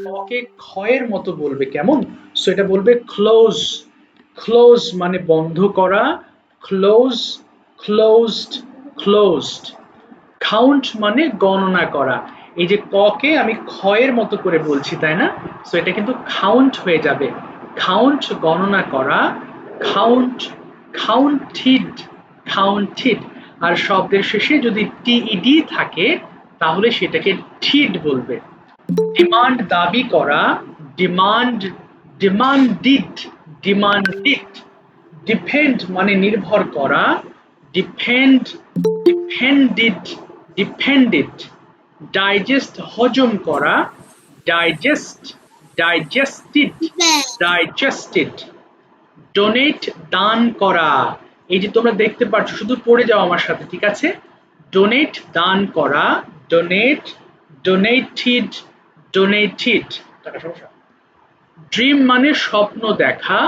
খকে খয়ের মতো বলবে কেমন? সো এটা বলবে ক্লোজ। ক্লোজ মানে বন্ধ করা, ক্লোজ, ক্লোজড, ক্লোজড। কাউন্ট মানে গণনা করা। এই যে ককে আমি খয়ের মতো করে বলছি তাই না? সো এটা কিন্তু কাউন্ট হয়ে যাবে। কাউন্ট গণনা করা, কাউন্ট, কাউন্টেড, কাউন্টেড। আর শব্দের শেষে যদি টিইডি থাকে তাহলে সেটাকে ঠিড বলবে। ডিমান্ড দাবি করা, ডিমান্ড, ডিমান্ডিড, ডিমান্ডিড। ডিপেন্ড মানে নির্ভর করা, ডিপেন্ড, ডিপেন্ডিড, ডিপেন্ডিড। ডাইজেস্ট হজম করা, ডাইজেস্ট, ডাইজেস্টেড, ডাইজেস্টেড। ডোনেট দান করা। এই যে তোমরা দেখতে পাচ্ছ, শুধু পড়ে যাও আমার সাথে, ঠিক আছে? ডোনেট দান করা, ডোনেট, ডোনেটেড, ডোনেটেড। ড্রিম মানে স্বপ্ন দেখা,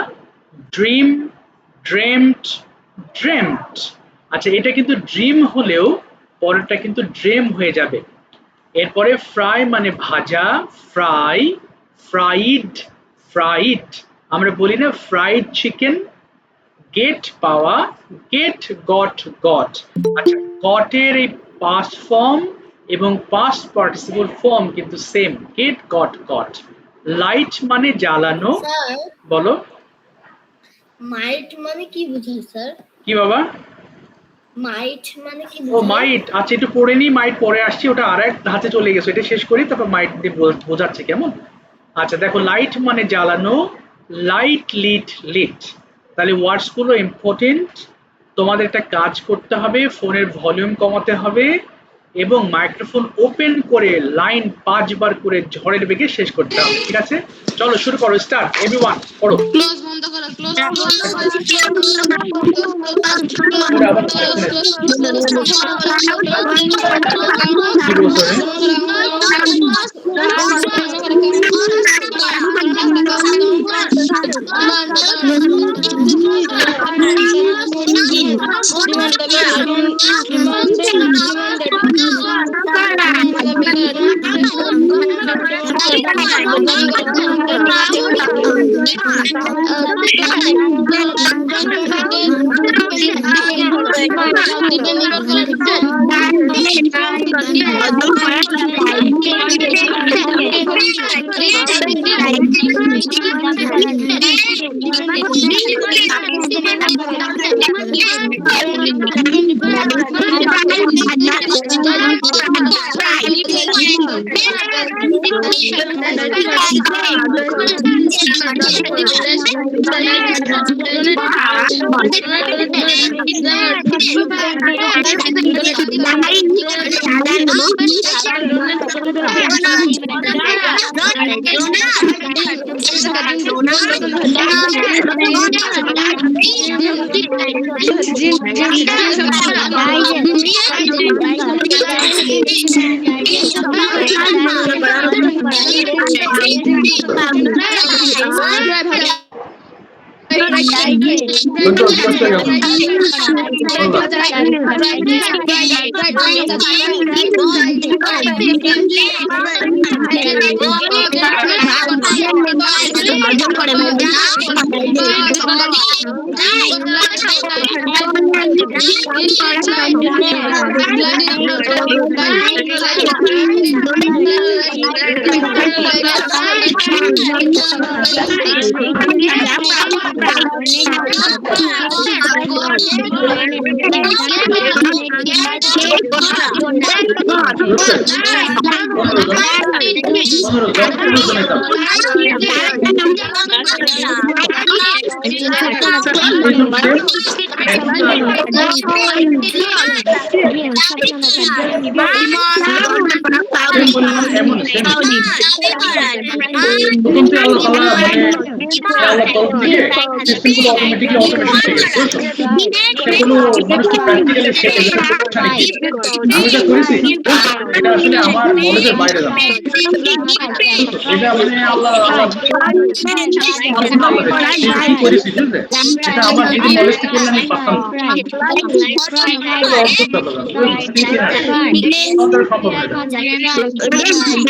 ড্রিম, ড্রেমড, ড্রেমড। আচ্ছা এটা কিন্তু ড্রিম হলেও পরেরটা কিন্তু ড্রেম হয়ে যাবে। এরপরে ফ্রাই মানে ভাজা, ফ্রাই, ফ্রাইড, ফ্রাইড। আমরা বলি না ফ্রাইড চিকেন? গেট পাওয়া, গেট, গট, গট। আচ্ছা গটের এই পাস্ট ফর্ম এবং পাস্ট পার্টিসিপল ফর্ম কিন্তু same, get, got, got. Light মানে জ্বালানো। স্যার বলো। মাইট মানে কি বোঝায় স্যার? কি বাবা? মাইট মানে কি ও বোঝায়? মাইট, আচ্ছা একটু পড়ে নি, মাইট পরে আসছি, ওটা আরেক ধাঁচে চলে গেছে, এটা শেষ করি তারপর মাইট দিয়ে বোঝাচ্ছে কেমন। আচ্ছা দেখো লাইট মানে জ্বালানো, লাইট, লিট, লিট। তাহলে ওয়ার্ডস গুলো ইম্পর্টেন্ট। তোমাদের একটা কাজ করতে হবে, ফোনের ভলিউম কমাতে হবে এবং মাইক্রোফোন ওপেন করে লাইন 5 বার করে ঝড়ের বেগে শেষ করতে হবে, ঠিক আছে? চলো শুরু করো, স্টার্ট, এভরিওয়ান পড়ো। ক্লোজ বন্ধ করো, ক্লোজ বন্ধ করো, পরে আবার কি বলছো রে?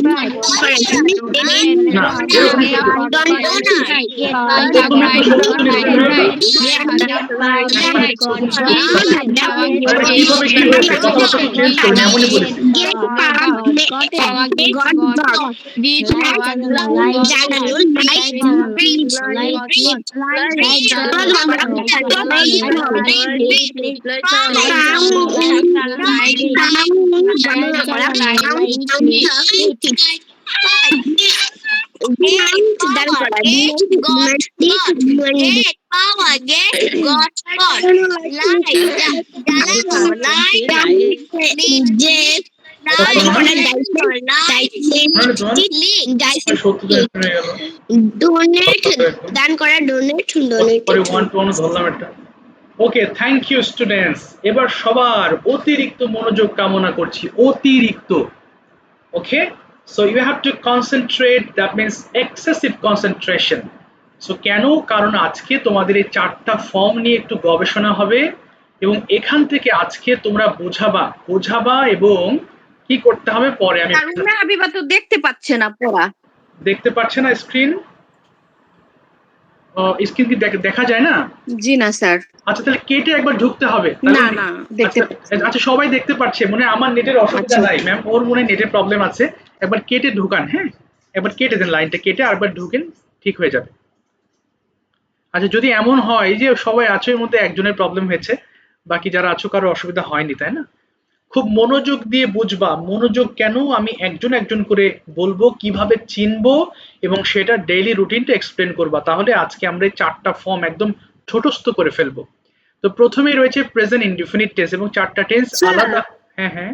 না এরকম আরে কিভাবে কি হয়েছে কথাবার্তা তো চেঞ্জ করুন এমনই বলেছি মানে তোমার সত্যি হয়ে গেল পরে 1 to 1 ধরলাম একটা ওকে থ্যাংক ইউ স্টুডেন্টস এবার সবার অতিরিক্ত মনোযোগ কামনা করছি অতিরিক্ত okay so you have to concentrate that means excessive concentration so কেন কারণ আজকে তোমাদের এই 4টা ফর্ম নিয়ে একটু গবেষণা হবে এবং এখান থেকে আজকে তোমরা বোঝাবা এবং কি করতে হবে পরে আমি হাবিবা তো দেখতে পাচ্ছে না পড়া দেখতে পাচ্ছে না স্ক্রিন স্ক্রিন কি দেখা যায় না জি না স্যার আচ্ছা তাহলে কেটে একবার ঢুকতে হবে না না দেখতে আচ্ছা সবাই দেখতে পাচ্ছে মনে আমার নেটের অসুবিধা নাই ম্যাম ওর মনে নেটের প্রবলেম আছে একবার কেটে ঢুকান হ্যাঁ একবার কেটে দেন লাইনটা কেটে আরেকবার ঢুকেন ঠিক হয়ে যাবে আচ্ছা যদি এমন হয় যে সবাই আছো এর মধ্যে একজনের প্রবলেম হয়েছে বাকি যারা আছো কারো অসুবিধা হয়নি তাই না খুব মনোযোগ দিয়ে বুঝবা মনোযোগ কেন আমি একজন করে বলবো কিভাবে চিনবো এবং সেটা ডেইলি রুটিনটা এক্সপ্লেন করবা তাহলে আজকে আমরা এই 4টা ফর্ম একদম ছোটস্থ করে ফেলবো তো প্রথমেই রয়েছে প্রেজেন্ট ইনডিফিনিট টেন্স এবং 4টা টেন্স আলাদা হ্যাঁ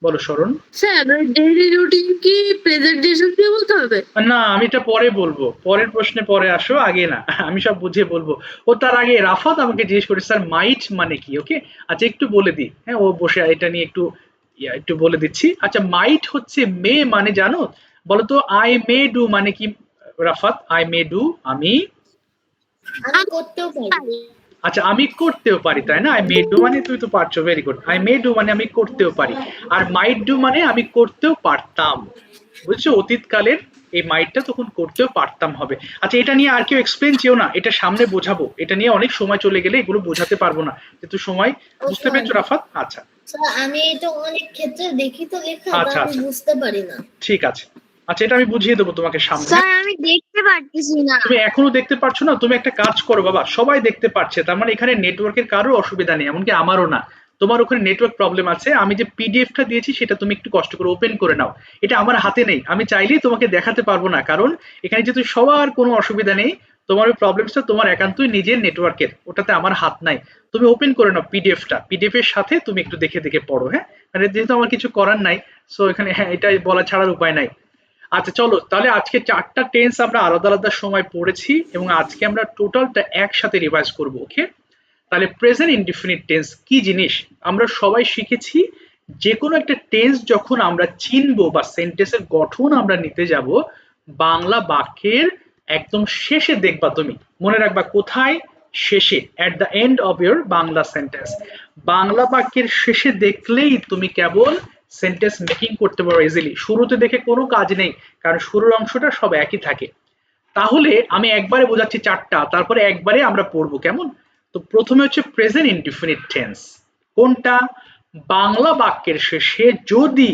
বলো শরণ স্যার ডেইলি রুটিন কি প্রেজেন্টেশন দিয়ে বলতে হবে না আমি এটা পরে বলবো পরের প্রশ্নে পরে আসো আগে না আমি সব বুঝিয়ে বলবো ও তার আগে রাফাত আমাকে জিজ্ঞেস করে স্যার মাইট মানে কি ওকে আচ্ছা একটু বলে দিই হ্যাঁ ও বসে এটা নিয়ে একটু বলে দিচ্ছি আচ্ছা মাইট হচ্ছে মে মানে জানো বলতো আই মে ডু মানে কি রাফাত আই মে ডু আমি করতেও পারি আচ্ছা আমি করতেও পারি তাই না আই মে ডু মানে তুমি তো পারছো very good I may do মানে আমি করতেও পারি আর মাইট ডু মানে আমি করতেও পারতাম বুঝছো অতীতকালের এই মাইটটা তখন করতেও পারতাম হবে আচ্ছা এটা নিয়ে আর কেউ এক্সপ্লেন চেও না এটা সামনে বোঝাবো এটা নিয়ে অনেক সময় চলে গেলে এগুলো বোঝাতে পারবো না যেহেতু সময় বুঝতে পেরেছো রাফাত আচ্ছা আমি এটা অনেক ক্ষেত্রে দেখি তো লেখা আচ্ছা আমি বুঝতে পারি না ঠিক আছে আচ্ছা এটা আমি বুঝিয়ে দেবো তোমাকে সামনে স্যার আমি দেখতে পারতেছি না তুমি এখনো দেখতে পারছো না তুমি একটা কাজ করো বাবা সবাই দেখতে পাচ্ছে তার মানে এখানে নেটওয়ার্কের কারো অসুবিধা নেই এমনকি আমারও না তোমার ওখানে নেটওয়ার্ক প্রবলেম আছে আমি যে পিডিএফটা দিয়েছি সেটা তুমি একটু কষ্ট করে ওপেন করে নাও এটা আমার হাতে নেই আমি চাইলেই তোমাকে দেখাতে পারবো না কারণ এখানে যেহেতু সবার কোনো অসুবিধা নেই তোমার ওই প্রবলেমসটা তোমার একান্তই নিজের নেটওয়ার্কের ওটাতে আমার হাত নাই তুমি ওপেন করে নাও পিডিএফ এর সাথে তুমি একটু দেখে পড়ো হ্যাঁ মানে যেহেতু আমার কিছু করার নাই সো এখানে হ্যাঁ এটা বলা ছাড়ার উপায় নাই আচ্ছা চলো তাহলে আজকে 4টা টেন্স আমরা আলাদা সময় পড়েছি এবং আজকে আমরা টোটালটা একসাথে রিভাইজ করব ওকে তাহলে প্রেজেন্ট ইনডিফিনিট টেন্স কি জিনিস আমরা সবাই শিখেছি যে কোনো একটা টেন্স যখন আমরা চিনবো বা সেন্টেন্সের গঠন আমরা নিতে যাব বাংলা বাক্যের একদম শেষে দেখবা তুমি মনে রাখবা কোথায় শেষে at the end of your Bangla sentence Bangla বাক্যের শেষে দেখলেই তুমি কেবল সেন্টেন্স মেকিং করতে পারো ইজিলি শুরুতে দেখে কোনো কাজ নেই কারণ শুরুর অংশটা সব একই থাকে তাহলে আমি একবারে বোঝাচ্ছি 4টা তারপরে একবারে আমরা পড়বো কেমন তো প্রথমে হচ্ছে প্রেজেন্ট ইনডিফিনিট টেন্স কোনটা বাংলা বাক্যের শেষে যদি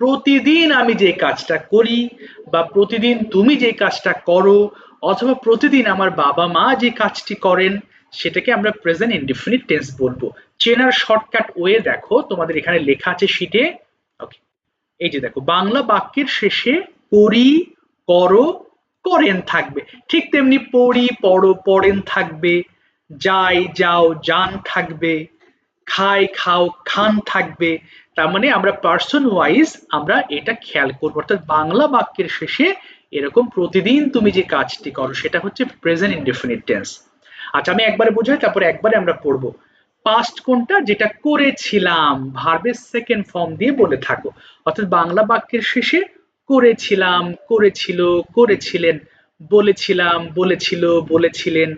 প্রতিদিন আমি যে কাজটা করি বা প্রতিদিন তুমি যে কাজটা করো অথবা প্রতিদিন আমার বাবা মা যে কাজটি করেন সেটাকে আমরা প্রেজেন্ট ইনডিফিনিট টেন্স বলবো চেনার শর্টকাট ওয়ে দেখো তোমাদের এখানে লেখা আছে শিটে ওকে এই যে দেখো বাংলা বাক্যের শেষে করি করো করেন থাকবে ঠিক তেমনি পড়ি পড়ো পড়েন থাকবে যাই যাও যান থাকবে খাই খাও খান থাকবে তার মানে আমরা পার্সন ওয়াইজ আমরা এটা খেয়াল করবো অর্থাৎ বাংলা বাক্যের শেষে এরকম প্রতিদিন তুমি যে কাজটি করো সেটা হচ্ছে প্রেজেন্ট ইনডিফিনিট টেন্স আচ্ছা আমি একবারে বুঝাই তারপরে একবারে আমরা পড়বো পাস্ট কোনটা যেটা করেছিলাম ভার্বের সেকেন্ড ফর্ম দিয়ে বলে থাকো অর্থাৎ বাংলা বাক্যের শেষে করেছিলাম করেছিল করেছিলেন বলেছিলাম বলেছিল বলেছিলেন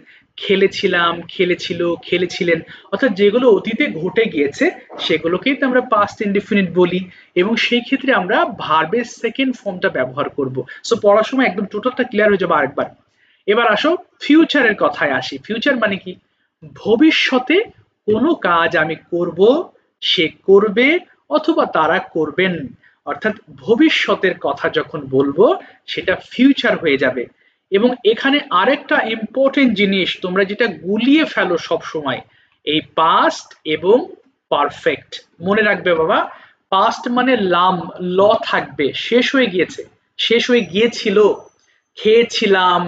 খেলেছিলাম, খেলেছিল, খেলেছিলেন, অর্থাৎ যেগুলো অতীতে ঘটে গিয়েছে সেগুলোকেই তো আমরা পাস্ট ইনডিফিনিট বলি, এবং সেই ক্ষেত্রে আমরা ভার্বের সেকেন্ড ফর্মটা ব্যবহার করব। সো পড়ার সময় একদম টোটালটা ক্লিয়ার হয়ে যাবে আরেকবার। এবার আসো ফিউচারের কথায় আসি। ফিউচার মানে কি? ভবিষ্যতে কোনো কাজ আমি করব, সে করবে, অথবা তারা করবেন, অর্থাৎ ভবিষ্যতের কথা যখন বলবো সেটা ফিউচার হয়ে যাবে। এবং এখানে আরেকটা ইম্পর্টেন্ট জিনিস তোমরা যেটা গুলিয়ে ফেলো সব সময়, এই পাস্ট এবং পারফেক্ট মনে রাখবে বাবা। পাস্ট মানে লাম, ল থাকবে, শেষ হয়ে গিয়েছে, শেষ হয়ে গিয়েছিল, খেয়েছিলাম,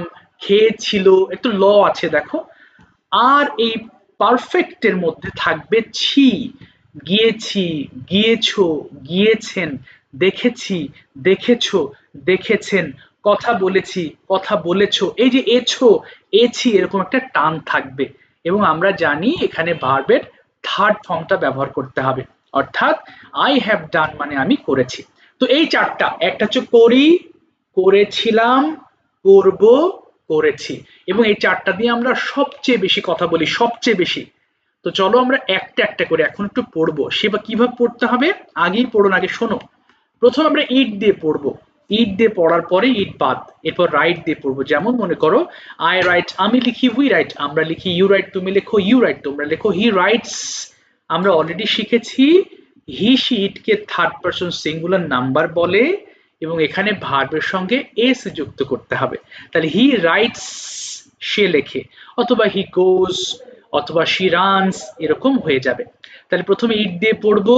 খেয়েছিল, একটু ল আছে দেখো। আর এই পারফেক্টের মধ্যে থাকবে ছি, গিয়েছি, গিয়েছো, গিয়েছেন, দেখেছি, দেখেছো, দেখেছেন, কথা বলেছি, কথা বলেছো, এই যে এছো, এছি, এরকম একটা টান থাকবে। এবং আমরা জানি এখানে ভার্বের থার্ড ফর্মটা ব্যবহার করতে হবে, অর্থাৎ আই হ্যাভ ডান মানে আমি করেছি। তো এই চারটা, একটা হচ্ছে করি, করেছিলাম, করব, করেছি, এবং এই চারটা দিয়ে আমরা সবচেয়ে বেশি কথা বলি, সবচেয়ে বেশি। তো চলো আমরা একটা একটা করে এখন একটু পড়বো, সেটা কিভাবে পড়তে হবে আগেই পড়ো না, আগে শোনো। প্রথম আমরা ইট দিয়ে পড়বো, ইট দিয়ে পড়ার পরে ইট বাদ, এরপর রাইট দিয়ে পড়বো। যেমন মনে করো আই রাইট, আমি লিখি, উই রাইট, আমরা লিখি, ইউ রাইট, তুমি লেখো, ইউ রাইট, তোমরা লেখো, হি রাইটস। আমরা অলরেডি শিখেছি হি সি ইটকে থার্ড পারসন সিঙ্গুলার নাম্বার বলে, এবং এখানে ভার্বের সঙ্গে এস যুক্ত করতে হবে। তাহলে হি রাইটস, সে লেখে, অথবা হি গোজ, অথবা শি রানস, এরকম হয়ে যাবে। তাহলে প্রথমে ইট দিয়ে পড়বো,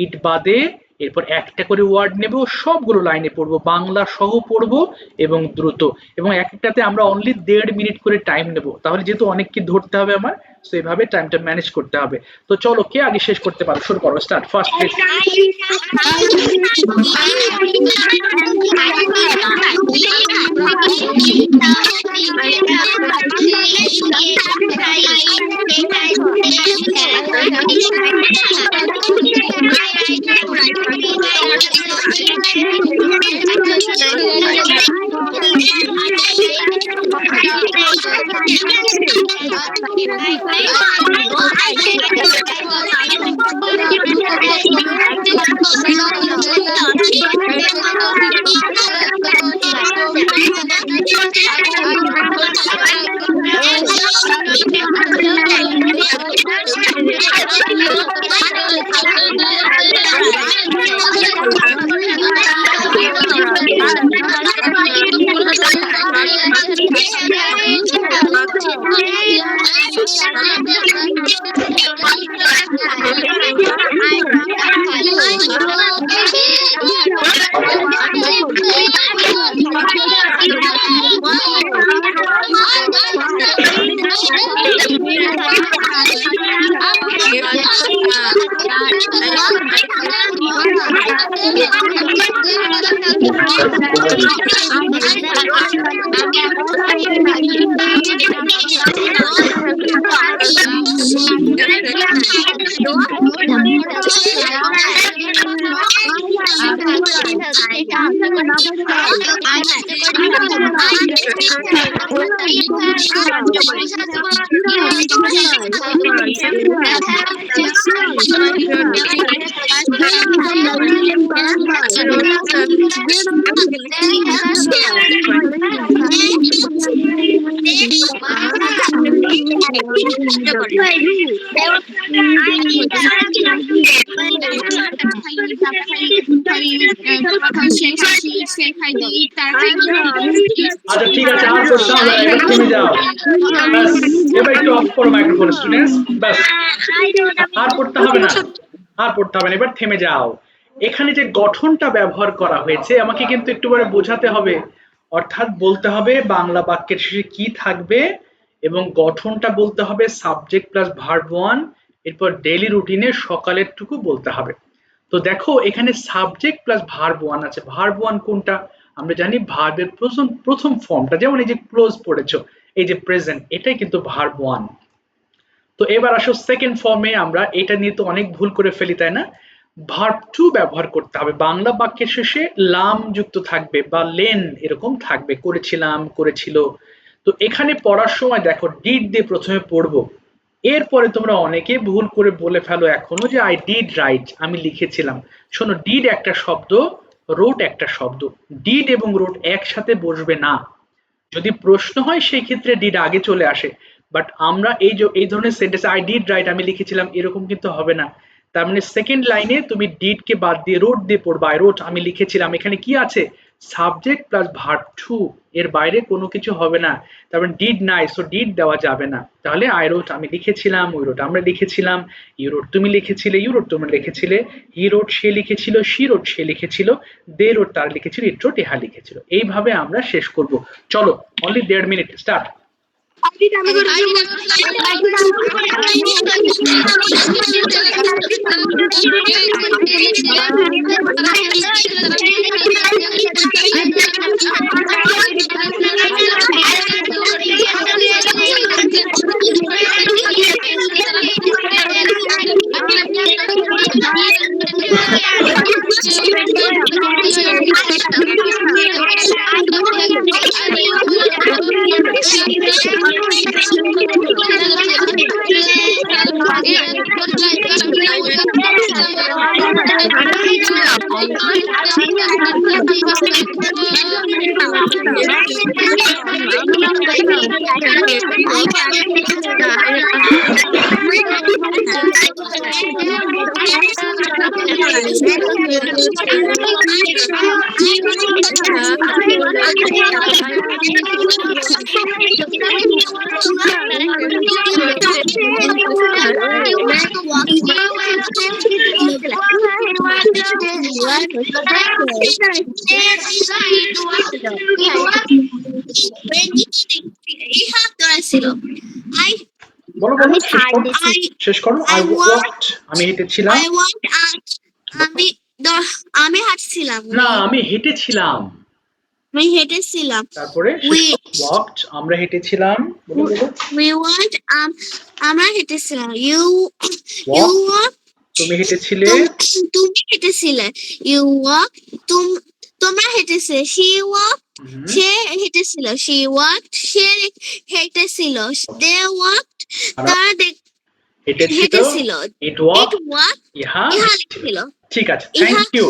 ইট বাদে, এরপর একটা করে ওয়ার্ড নেব, সবগুলো লাইনে পড়বো, বাংলা সহ পড়বো এবং দ্রুত, এবং এক একটাতে আমরা অনলি 1.5 মিনিট করে টাইম নেব, তাহলে যেহেতু অনেক কি ধরতে হবে আমার, তো এইভাবে টাইমটা ম্যানেজ করতে হবে। তো চলো কে আগে শেষ করতে পারো, শুরু করো, স্টার্ট ফার্স্ট প্লিজ। আচ্ছা ঠিক আছে, আর করতে হবে না, এবার থেমে যাও, ব্যাস। এবার একটু অফ করো মাইক্রোফোন স্টুডেন্টস, ব্যাস, আর পড়তে হবে না, আর পড়তে হবে না, এবার থেমে যাও। এখানে যে গঠনটা ব্যবহার করা হয়েছে আমাকে কিন্তু একটু করে বোঝাতে হবে, অর্থাৎ বলতে হবে বাংলা বাক্যের শেষে কি থাকবে, এবং গঠনটা বলতে হবে সাবজেক্ট প্লাস ভার্ব ওয়ান, এরপর ডেইলি রুটিনে সকালের টুকু বলতে হবে। তো দেখো এখানে সাবজেক্ট প্লাস ভার্ব ওয়ান আছে, ভার্ব ওয়ান কোনটা? আমরা জানি ভার্বের প্রথম প্রথম ফর্মটা, যেমন এই যে ক্লোজ পড়েছো, এই যে প্রেজেন্ট, এটাই কিন্তু ভার্ব ওয়ান। তো এবার আসো সেকেন্ড ফর্মে, আমরা এটা নিয়ে তো অনেক ভুল করে ফেলি তাই না? ভার্ব টু ব্যবহার করতে হবে, বাংলা বাক্যের শেষে লাম যুক্ত থাকবে বা লেন এরকম থাকবে, করেছিলাম, করেছিল। তো এখানে পড়ার সময় দেখো ডিড দিয়ে প্রথমে পড়বো, এরপরে তোমরা অনেকে ভুল করে বলে ফেলো এখনো যে আই ডিড রাইট, আমি লিখেছিলাম। শোনো, ডিড একটা শব্দ, রোট একটা শব্দ, ডিড এবং রোট একসাথে বসবে না। যদি প্রশ্ন হয় সেই ক্ষেত্রে ডিড আগে চলে আসে, বাট আমরা এই ধরনের সেন্টেন্স আই ডিড রাইট, আমি লিখেছিলাম, এরকম কিন্তু হবে না। তার মানে সেকেন্ড লাইনে তুমি ডিড কে বাদ দিয়ে রোট দিয়ে পড়বা, আই রোট, আমি লিখেছিলাম। এখানে কি আছে? সাবজেক্ট প্লাস ভার্ব টু, এর বাইরে কোনো কিছু হবে না। তার মানে ডিড নাই, সো ডিড দেওয়া যাবে না। তাহলে আই রোট আমি লিখেছিলাম, উই রোট আমরা লিখেছিলাম, ইউ রোট তুমি লিখেছিলে, ইউ রোট তোমরা লিখেছিলে, হি রোট সে লিখেছিল, শি রোট সে লিখেছিল, দে রোট তারা লিখেছিল, ইট রোট ইহা লিখেছিল। এইভাবে আমরা শেষ করব। চলো, অনলি 1.5 মিনিট, স্টার্ট। বলো বলো, শেষ করো। আই ওয়াকড, আমি হেঁটেছিলাম। আমি হাঁটছিলাম। না, আমি হেঁটেছিলাম। আমি হেঁটেছিলাম। তারপরে ওয়াকড, আমরা হেঁটেছিলাম। বলো বলো। We walked, আমরা হেঁটেছিলাম। You Walk, walked, তুমি হেঁটেছিলে। তুমি হেঁটেছিলে। You walked, তোমরা হেঁটেছিলে। She walked, say হেঁটেছিল। She walked, say হেঁটেছিল। They walked, তারা হেঁটেছিল। It walked, ইহা লিখেছিল। ঠিক আছে, থ্যাংক ইউ।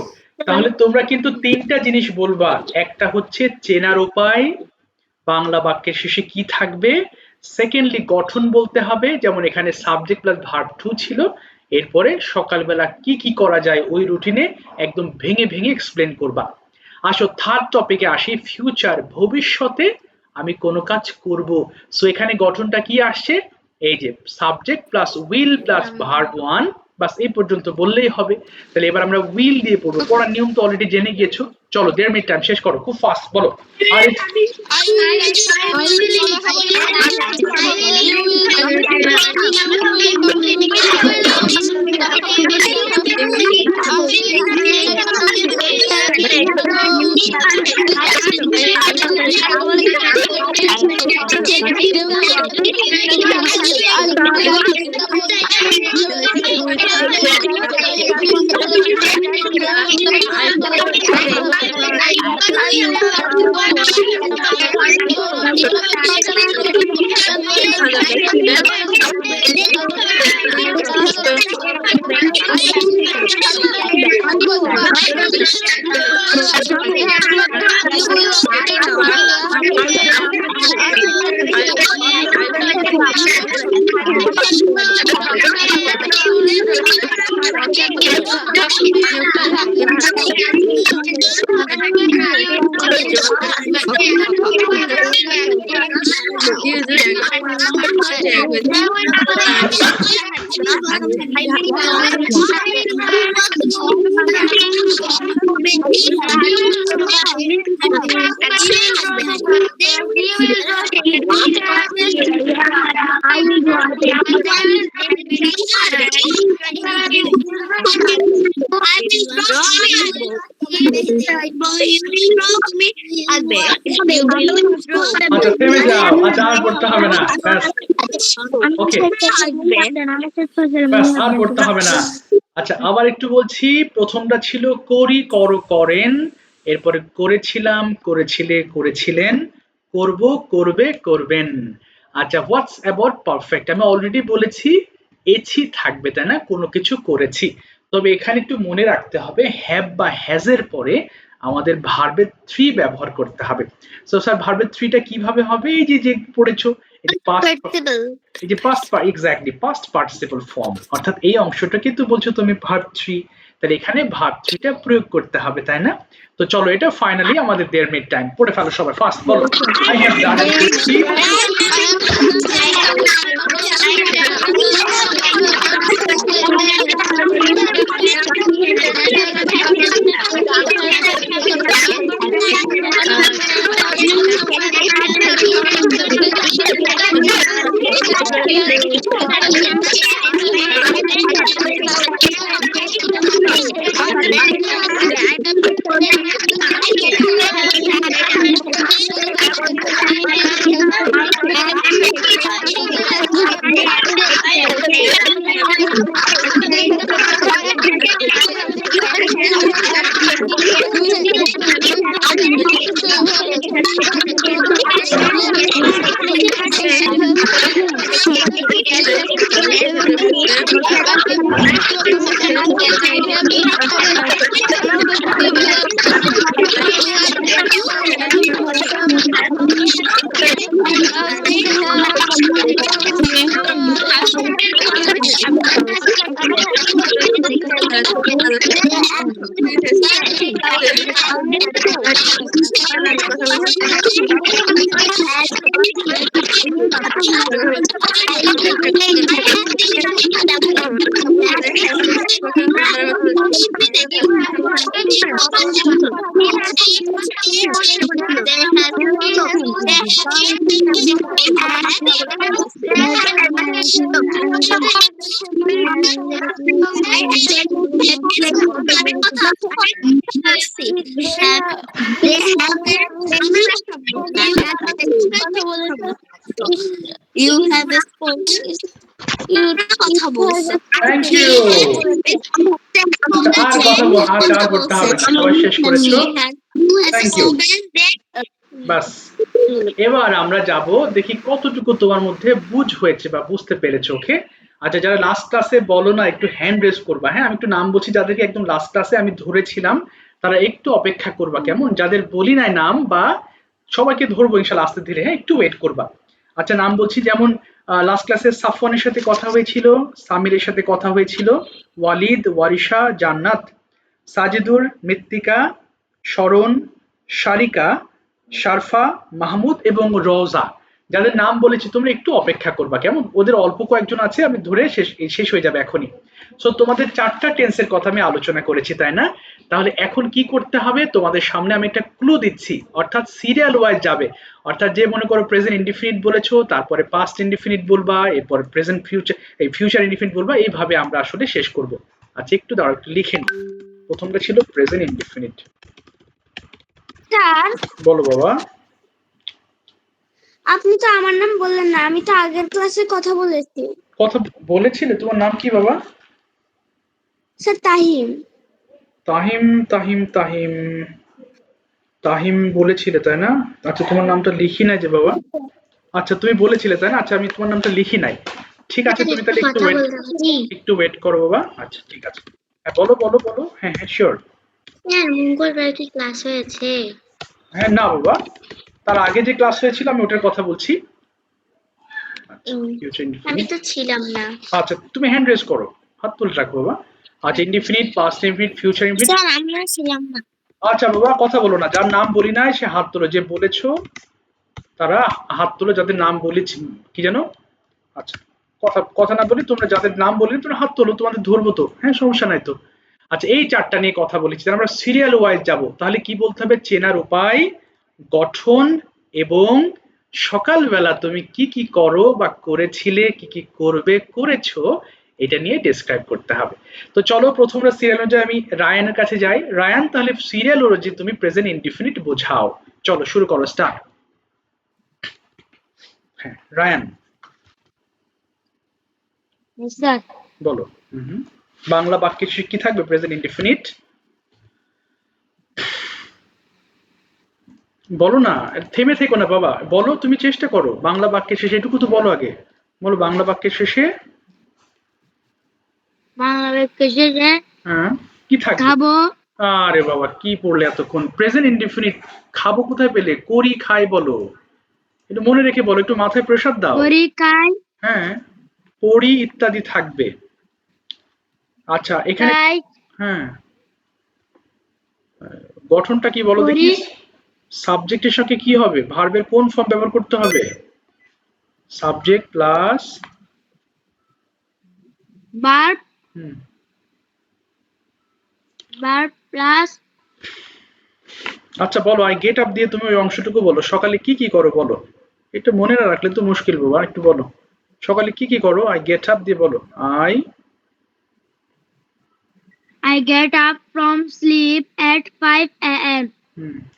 তাহলে তোমরা কিন্তু 3টা জিনিস বলবা। একটা হচ্ছে চেনার উপায়, বাংলা বাক্যের শেষে কি থাকবে। সেকেন্ডলি গঠন বলতে হবে, যেমন এখানে সাবজেক্ট প্লাস ভার্ব টু ছিল। এরপরে সকালবেলা কি কি করা যায় ওই রুটিনে একদম ভেঙে ভেঙে এক্সপ্লেন করবা। আসো থার্ড টপিকে আসি, ফিউচার, ভবিষ্যতে আমি কোনো কাজ করব। সো এখানে গঠনটা কি আসছে? এই যে subject plus will plus verb one, বাস এই পর্যন্ত বললেই হবে। তাহলে এবার আমরা উইল দিয়ে পড়বো। পড়ার নিয়ম তো অলরেডি জেনে গিয়েছো। চলো 1.5 মিনিট টাইম, শেষ করো, খুব ফাস্ট বলো। আর আচ্ছা থেমে যাও, আচ্ছা আর পড়তে হবে না, ব্যাস ওকে, ব্যাস আর পড়তে হবে না। আচ্ছা আবার একটু বলছি, প্রথমটা ছিল করি, করো, করেন, এরপরে করেছিলাম, করেছিলে, করেছিলেন, করব, করবে, করবেন। আচ্ছা, হোয়াটস অ্যাবাউট পারফেক্ট? আমি অলরেডি বলেছি এছি থাকবে, তাই না, কোনো কিছু করেছি। তবে এখানে একটু মনে রাখতে হবে হ্যাভ বা হ্যাজ এর পরে আমাদের ভার্বের থ্রি ব্যবহার করতে হবে। সো স্যার ভার্বের থ্রিটা কিভাবে হবে? এই যে যে পড়েছো, এই যে পাস্ট, এই যে past exactly past participle form, অর্থাৎ এই অংশটা কিন্তু বলছো তুমি ভার্ব থ্রি, তাহলে এখানে ভার্ব থ্রিটা প্রয়োগ করতে হবে, তাই না? তো চলো, এটা ফাইনালি আমাদের 1.5 মিনিট টাইম। পড়ে ফেলো সবাই, ফার্স্ট বলো। I have done You have a spoken. You কথা বলছো। Thank you. আর কথা আর করতে হবে না, সবাই শেষ করেছো। Thank you. বাস, এবার আমরা যাব দেখি কতটুকু তোমার মধ্যে বুঝ হয়েছে বা বুঝতে পেরেছো। ওকে, আচ্ছা, যারা লাস্ট ক্লাসে বলো না একটু হ্যান্ড রেজ করবা। হ্যাঁ, আমি একটু নাম বলছি যাদেরকে একদম লাস্ট ক্লাসে আমি ধরেছিলাম, তারা একটু অপেক্ষা করবা, কেমন? যাদের বলি নাই নাম, বা সবাইকে ধরবো ইনশাল্লাহ আস্তে ধীরে, হ্যাঁ একটু ওয়েট করবা। আচ্ছা, নাম বলছি, যেমন লাস্ট ক্লাসে সাফওয়ানের সাথে কথা হয়েছিল, সামিরের সাথে কথা হয়েছিল, ওয়ালিদ, ওয়ারিশা, জান্নাত, সাজিদুর, মৃত্তিকা, শরণ, সারিকা, শারফা, মাহমুদ এবং রোজা। যাদের নাম বলেছি তোমরা একটু অপেক্ষা করবা, কেমন? ওদের অল্প কয়েকজন আছে, আমি ধরে শেষ হয়ে যাবে এখনই। সো তোমাদের চারটা টেন্সের কথা আমি আলোচনা করেছি, তাই না? তাহলে এখন কি করতে হবে? তোমাদের সামনে আমি একটা ক্লু দিচ্ছি, অর্থাৎ সিরিয়াল ওয়াইজ যাবে। অর্থাৎ যে মনে করো প্রেজেন্ট ইনডিফিনিট বলেছো, তারপরে পাস্ট ইনডিফিনিট বলবা, এরপর প্রেজেন্ট ফিউচার, এই ফিউচার ইনডিফিনিট বলবা, এইভাবে আমরা আসলে শেষ করব। আচ্ছা, একটু দাঁড়াও, একটু লিখে নিই। প্রথমটা ছিল প্রেজেন্ট ইনডিফিনিট। স্যার, বলো বাবা। আপনি তো আমার নাম বললেন না, আমি তো আগের ক্লাসে কথা বলেছি। কথা বলেছিলে? তোমার নাম কি বাবা? স্যার তাহিম। তাহিম, তাহিম, তাহিম, তাহিম বলেছিলে, তাই না? আচ্ছা, তোমার নামটা লিখি নাই যে বাবা। আচ্ছা, তুমি বলেছিলে, তাই না? আচ্ছা, আমি তোমার নামটা লিখি নাই। ঠিক আছে, তুমি তাহলে একটু ওয়েট করো বাবা। আচ্ছা, ঠিক আছে। হ্যাঁ, বলো বলো বলো। হ্যাঁ হ্যাঁ, শিওর। স্যার, মঙ্গলবার কি ক্লাস হয়েছে? হ্যাঁ, না বাবা, তার আগে যে ক্লাস হয়েছিল আমি ওটার কথা বলছি। আচ্ছা, future আমি indefinite। তো ছিলাম না। আচ্ছা, তুমি হ্যান্ড রেজ করো, হাত তুলে রাখো বাবা। আচ্ছা, indefinite, past indefinite, future indefinite. Sir, আমরা ছিলাম না। আচ্ছা বাবা, কথা বলো না, যার নাম বলি নাই সে হাত তোলো, যে বলেছো তারা হাত তোলো, যাদের নাম বলেছি। কি জানো? আচ্ছা, কথা কথা না বলি, তোমরা যাদের নাম বলি তোমরা হাত তোলো, তোমাদের ধরবো তো, হ্যাঁ সমস্যা নাই তো। আচ্ছা, এই চারটা নিয়ে কথা বলেছি, আমরা সিরিয়াল ওয়াইজ যাব। তাহলে কি বলতে হবে? চেনার উপায়, গঠন, এবং সকালবেলা তুমি কি কি করো বা করেছিলে, কি কি করবে, করেছো, এটা নিয়ে ডেসক্রাইব করতে হবে। তো চলো, প্রথমটা সিরিয়াল অনুযায়ী আমি রায়ানের কাছে যাই। রায়ান, তাহলে সিরিয়াল অনুযায়ী তুমি প্রেজেন্ট ইনডিফিনিট বোঝাও। চলো শুরু করো, স্টার্ট। হ্যাঁ, রায়ান স্যার, বলো। বাংলা বাক্যে কি থাকবে? Present indefinite. বলো না, থেমে থেকো না বাবা, বলো, তুমি চেষ্টা করো, বাংলা বাক্যের শেষে এটুকু তো বলো আগে, বলো বাংলা বাক্যের শেষে বাংলা বাক্যের শেষে হ্যাঁ কি থাকবে? খাবো, আরে বাবা কি পড়লে এতক্ষণ, প্রেজেন্ট ইনডিফিনিট, খাবো কোথায় পেলে, করি খাই বলো, একটু মনে রেখে বলো, একটু মাথায় প্রেসার দাও। করি খাই, হ্যাঁ, পড়ি ইত্যাদি থাকবে। আচ্ছা এখানে খাই, হ্যাঁ, গঠনটা কি বলো দেখি, করি, সাবজেক্টের সঙ্গে কি হবে, ভার্বের কোন ফর্ম ব্যবহার করতে হবে? সাবজেক্ট প্লাস ভার্ব, হুম, ভার্ব প্লাস আচ্ছা বলো, আই গেট আপ দিয়ে তুমি ওই অংশটুকু বলো, সকালে কি কি করো বলো, একটু মনে না রাখলে তো মুশকিল বাবা, একটু বলো সকালে কি কি করো, আই গেট আপ দিয়ে বলো, I I get up from sleep at 5 a.m.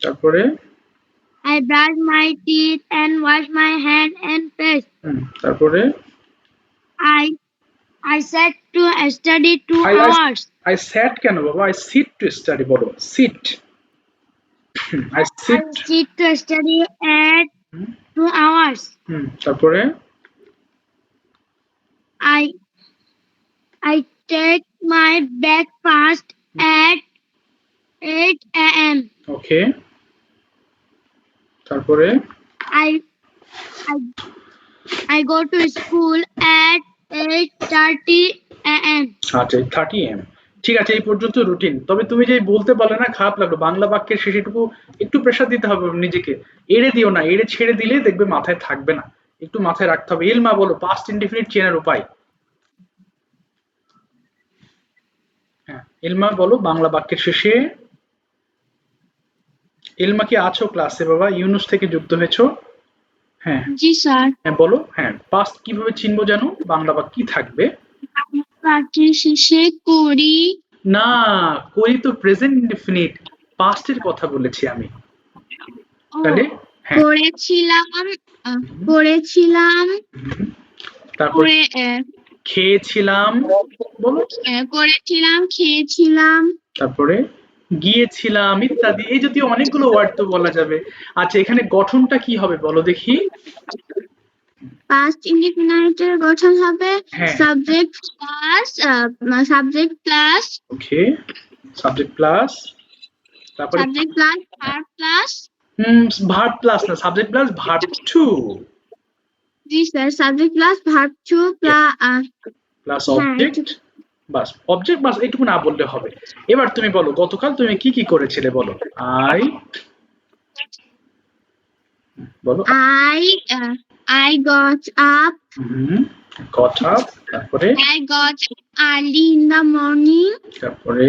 তারপরে I brush my teeth and wash my hand and face. তারপরে I I sat to study 2 I I hours. I sat কেন বাবা, I sit to study বলো, sit, I I sit, sit to study at 2 hours. তারপরে I I take my breakfast at 8 a.m. ওকে, তারপরে I I I go to school at 8:30 a.m. আচ্ছা 30 am, ঠিক আছে এই পর্যন্ত রুটিন। তবে তুমি যে বলতে পারলে না, খারাপ লাগলো, বাংলা বাক্যের শেষেটুকু একটু প্রেসার দিতে হবে নিজেকে, এড়ে দিও না, এড়ে ছেড়ে দিলে দেখবে মাথায় থাকবে না, একটু মাথায় রাখতে হবে। এলমা বলো পাস্ট ইনডিফিনিট চেনার উপায়। হ্যাঁ এলমা বলো বাংলা বাক্যের শেষে, এলমা কি আছো ক্লাসে বাবা, ইউনুস থেকে যুক্ত হয়েছো? হ্যাঁ জি স্যার। হ্যাঁ বলো, হ্যাঁ পাস্ট কিভাবে চিনবো জানো, বাংলা বাক্য কি থাকবে? বাক্যের শেষে করি, না, করি তো প্রেজেন্ট ইনডিফিনিট, পাস্টের কথা বলেছি আমি। তাহলে হ্যাঁ করেছিলাম, করেছিলাম, তারপরে করে খেয়েছিলাম বলো, করেছিলাম, খেয়েছিলাম। তারপরে গিয়েছিলাম ইত্যাদি, এই জাতীয় অনেকগুলো ওয়ার্ড তো বলা যাবে। আচ্ছা এখানে গঠনটা কি হবে বলো দেখি? পাস্ট ইনডিফিনিটের গঠন হবে হ্যাঁ subject plus okay, subject plus তারপরে subject plus verb plus, verb plus না, সাবজেক্ট প্লাস ভার্ব টু, জি sir, subject plus verb two plus object, বাস অবজেক্ট, বাস এইটুকু না বললে হবে। এবার তুমি বলো গতকাল তুমি কি কি করেছিলে বলো, আই বলো, I got up, got up, তারপরে I got early in the morning, তারপরে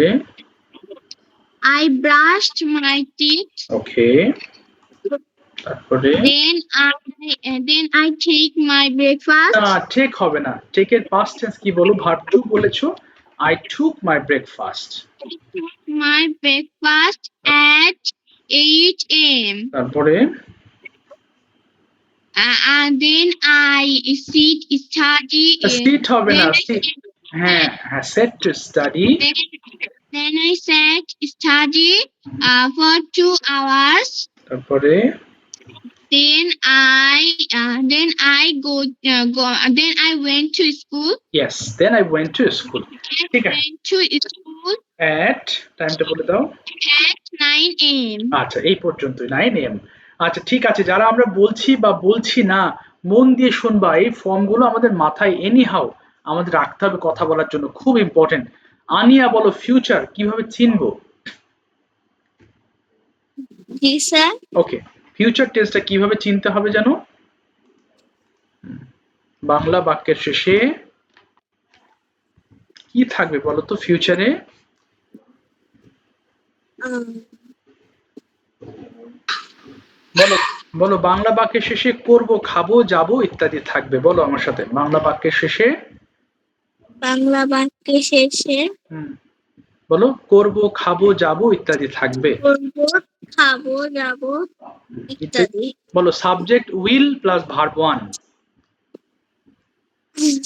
I brushed my teeth, ওকে, তারপরে then I take my breakfast. না ঠিক হবে না, টেকের পাস্ট টেন্স কি বলো, ভার্ব টু বলেছো, I took my breakfast, My breakfast at 8 a.m. তারপরে And then I study. Sit হবে না, Then হ্যাঁ হ্যাঁ set to study, then I sat study for 2 hours. তারপরে Then I then I went to school. Yes then I went to school, ঠিক আছে, Went to school এট টাইমটা বলে দাও, at 9 a.m. আচ্ছা এই পর্যন্তই 9 am। আচ্ছা ঠিক আছে, যারা আমরা বলছি বা বলছি না, মন দিয়ে শুনবা, এই ফর্মগুলো আমাদের মাথায় এনি হাউ আমাদের রাখতে হবে কথা বলার জন্য, খুব ইম্পর্টেন্ট। আনিয়া বলো ফিউচার কিভাবে চিনবো? জি স্যার। ওকে, ফিউচার টেন্সটা কিভাবে চিনতে হবে জানো? বাংলা বাক্যের শেষে কি থাকবে বলো তো ফিউচারে? বলো বলো, বাংলা বাক্যের শেষে করব, খাবো, যাবো ইত্যাদি থাকবে, বলো আমার সাথে, বাংলা বাক্যের শেষে, বাংলা বাক্যের শেষে বলো করব, খাবো, যাবো ইত্যাদি থাকবে, করবো, খাবো, যাবো ইত্যাদি। বলো subject will plus verb one,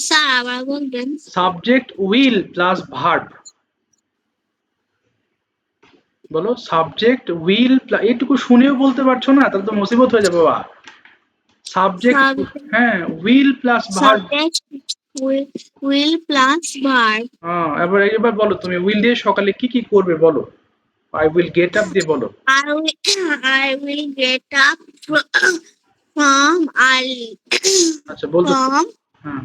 sir আবার বলবেন। সাবজেক্ট উইল প্লাস ভার্ব, বলো সাবজেক্ট উইল এইটুকু শুনেও বলতে পারছো না, তাহলে তো মুসিবত হয়ে যাবে বাবা। সাবজেক্ট, Subject, হ্যাঁ will plus verb. subject will plus verb. হ্যাঁ, এবার বলো তুমি উইল দিয়ে সকালে কি কি করবে বলো। আই উইল গেট আপ দিয়ে বলো। I will get up from early. আচ্ছা বলতে From হ্যাঁ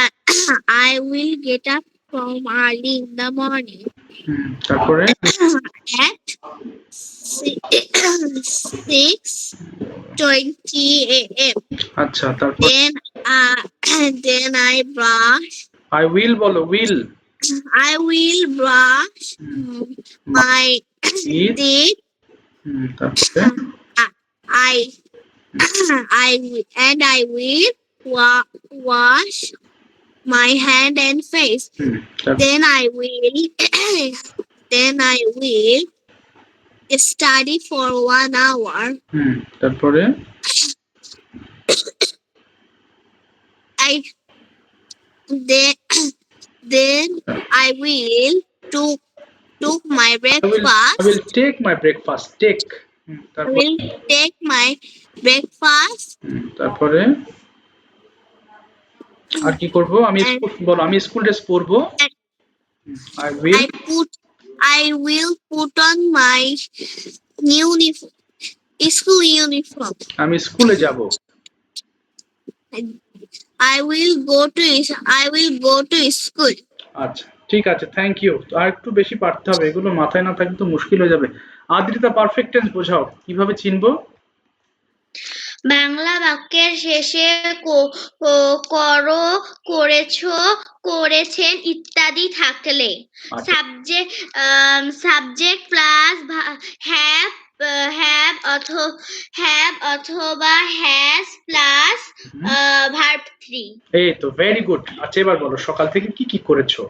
I, I will get up from early in the morning তারপরে at 6:20 a.m. আচ্ছা তারপর Then I brush. I will বলো will I will brush my teeth, teeth. তারপরে I I will wash my hand and face. তারপর Then I will then I will study for 1 hour. তারপরে I then I will took my I breakfast. will take my breakfast take I তারপর will take my breakfast তারপরে আর কি করব আমি and বলো আমি school dress পরবো। I will I will put on my school uniform. আমি স্কুলে যাব। I will go to school. আচ্ছা ঠিক আছে, থ্যাংক ইউ। আর একটু বেশি পারতে হবে, এগুলো মাথায় না থাকলে তো মুশকিল হয়ে যাবে। আদ্রিতা পারফেক্ট টেন্স বোঝাও, কিভাবে চিনবো? বাংলা বাক্যের শেষে করো, করেছো, করেছেন ইত্যাদি থাকলে আচ্ছা। সাবজেক্ট প্লাস হ্যাভ অথবা হ্যাজ প্লাস ভার্ব 3। এই তো ভেরি গুড। আচ্ছা এবার বলো সকাল থেকে কি কি করেছো?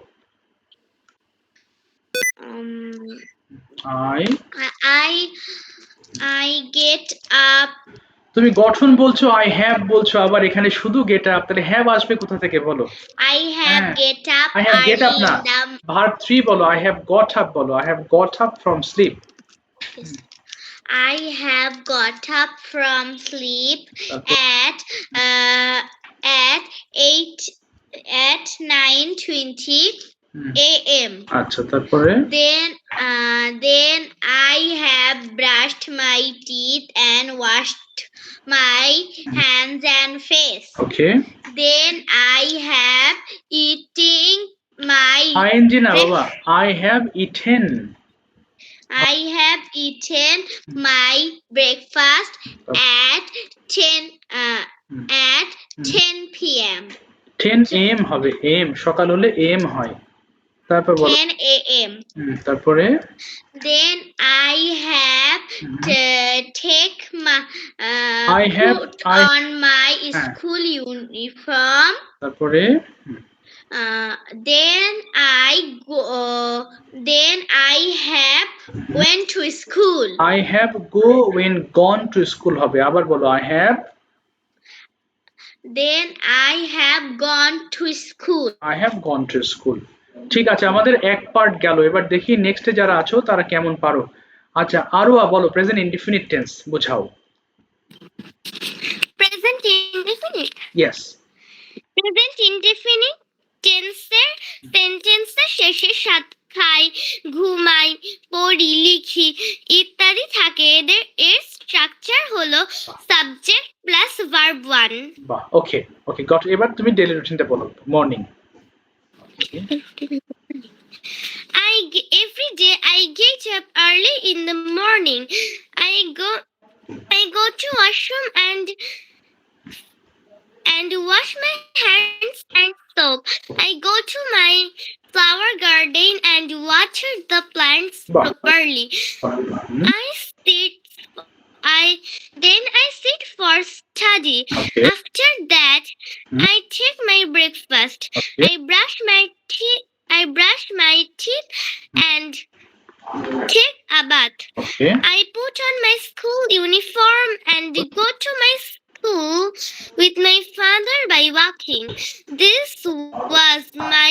I get up. তুমি গঠন বলছো, আই হ্যাভ বলছো, আবার এখানে শুধু গেট আপ, তাহলে হ্যাভ আসবে কোথা থেকে বলো? I have get up. I have get up না, ভার্ব 3 বলো। I have got up বলো। I have got up from sleep. I have got up from sleep at 9:20 a.m. আচ্ছা তারপরে Then I have brushed my teeth and washed my hands and face. Okay Then I have eating my ING না বাবা, I have eaten my breakfast at 10 p.m. 10 am হবে, am সকাল হলে am হয়। তারপর বলো 10 a.m. তারপরে Then I have take my put on my school uniform. তারপরে Then I have went to school. I have gone to school হবে। আবার বলো Then I have gone to school. I have gone to school। ঠিক আছে, আমাদের এক part গেল। এবার দেখি নেক্সটে যারা আছো তারা কেমন পারো। আচ্ছা আরোয়া বলো প্রেজেন্ট ইনডিফিনিট টেন্স বোঝাও। Present indefinite. Yes Present indefinite টেন্সের সেন্টেন্সের শেষে সাত খাই, ঘুমাই, পড়ি, লিখি ইত্যাদি থাকে। এর স্ট্রাকচার হলো সাবজেক্ট প্লাস ভার্ব 1। বাহ ওকে ওকে গট। এবার তুমি ডেইলি রুটিনটা বলো। Morning Every day I get up early in the morning. I go to washroom and wash my hands and soap. I go to my flower garden and water the plants properly. Then I sit for study. Okay. After that, I take my breakfast. Okay. I brush my teeth and take a bath. Okay. I put on my school uniform and go to my school with my father by walking. This was my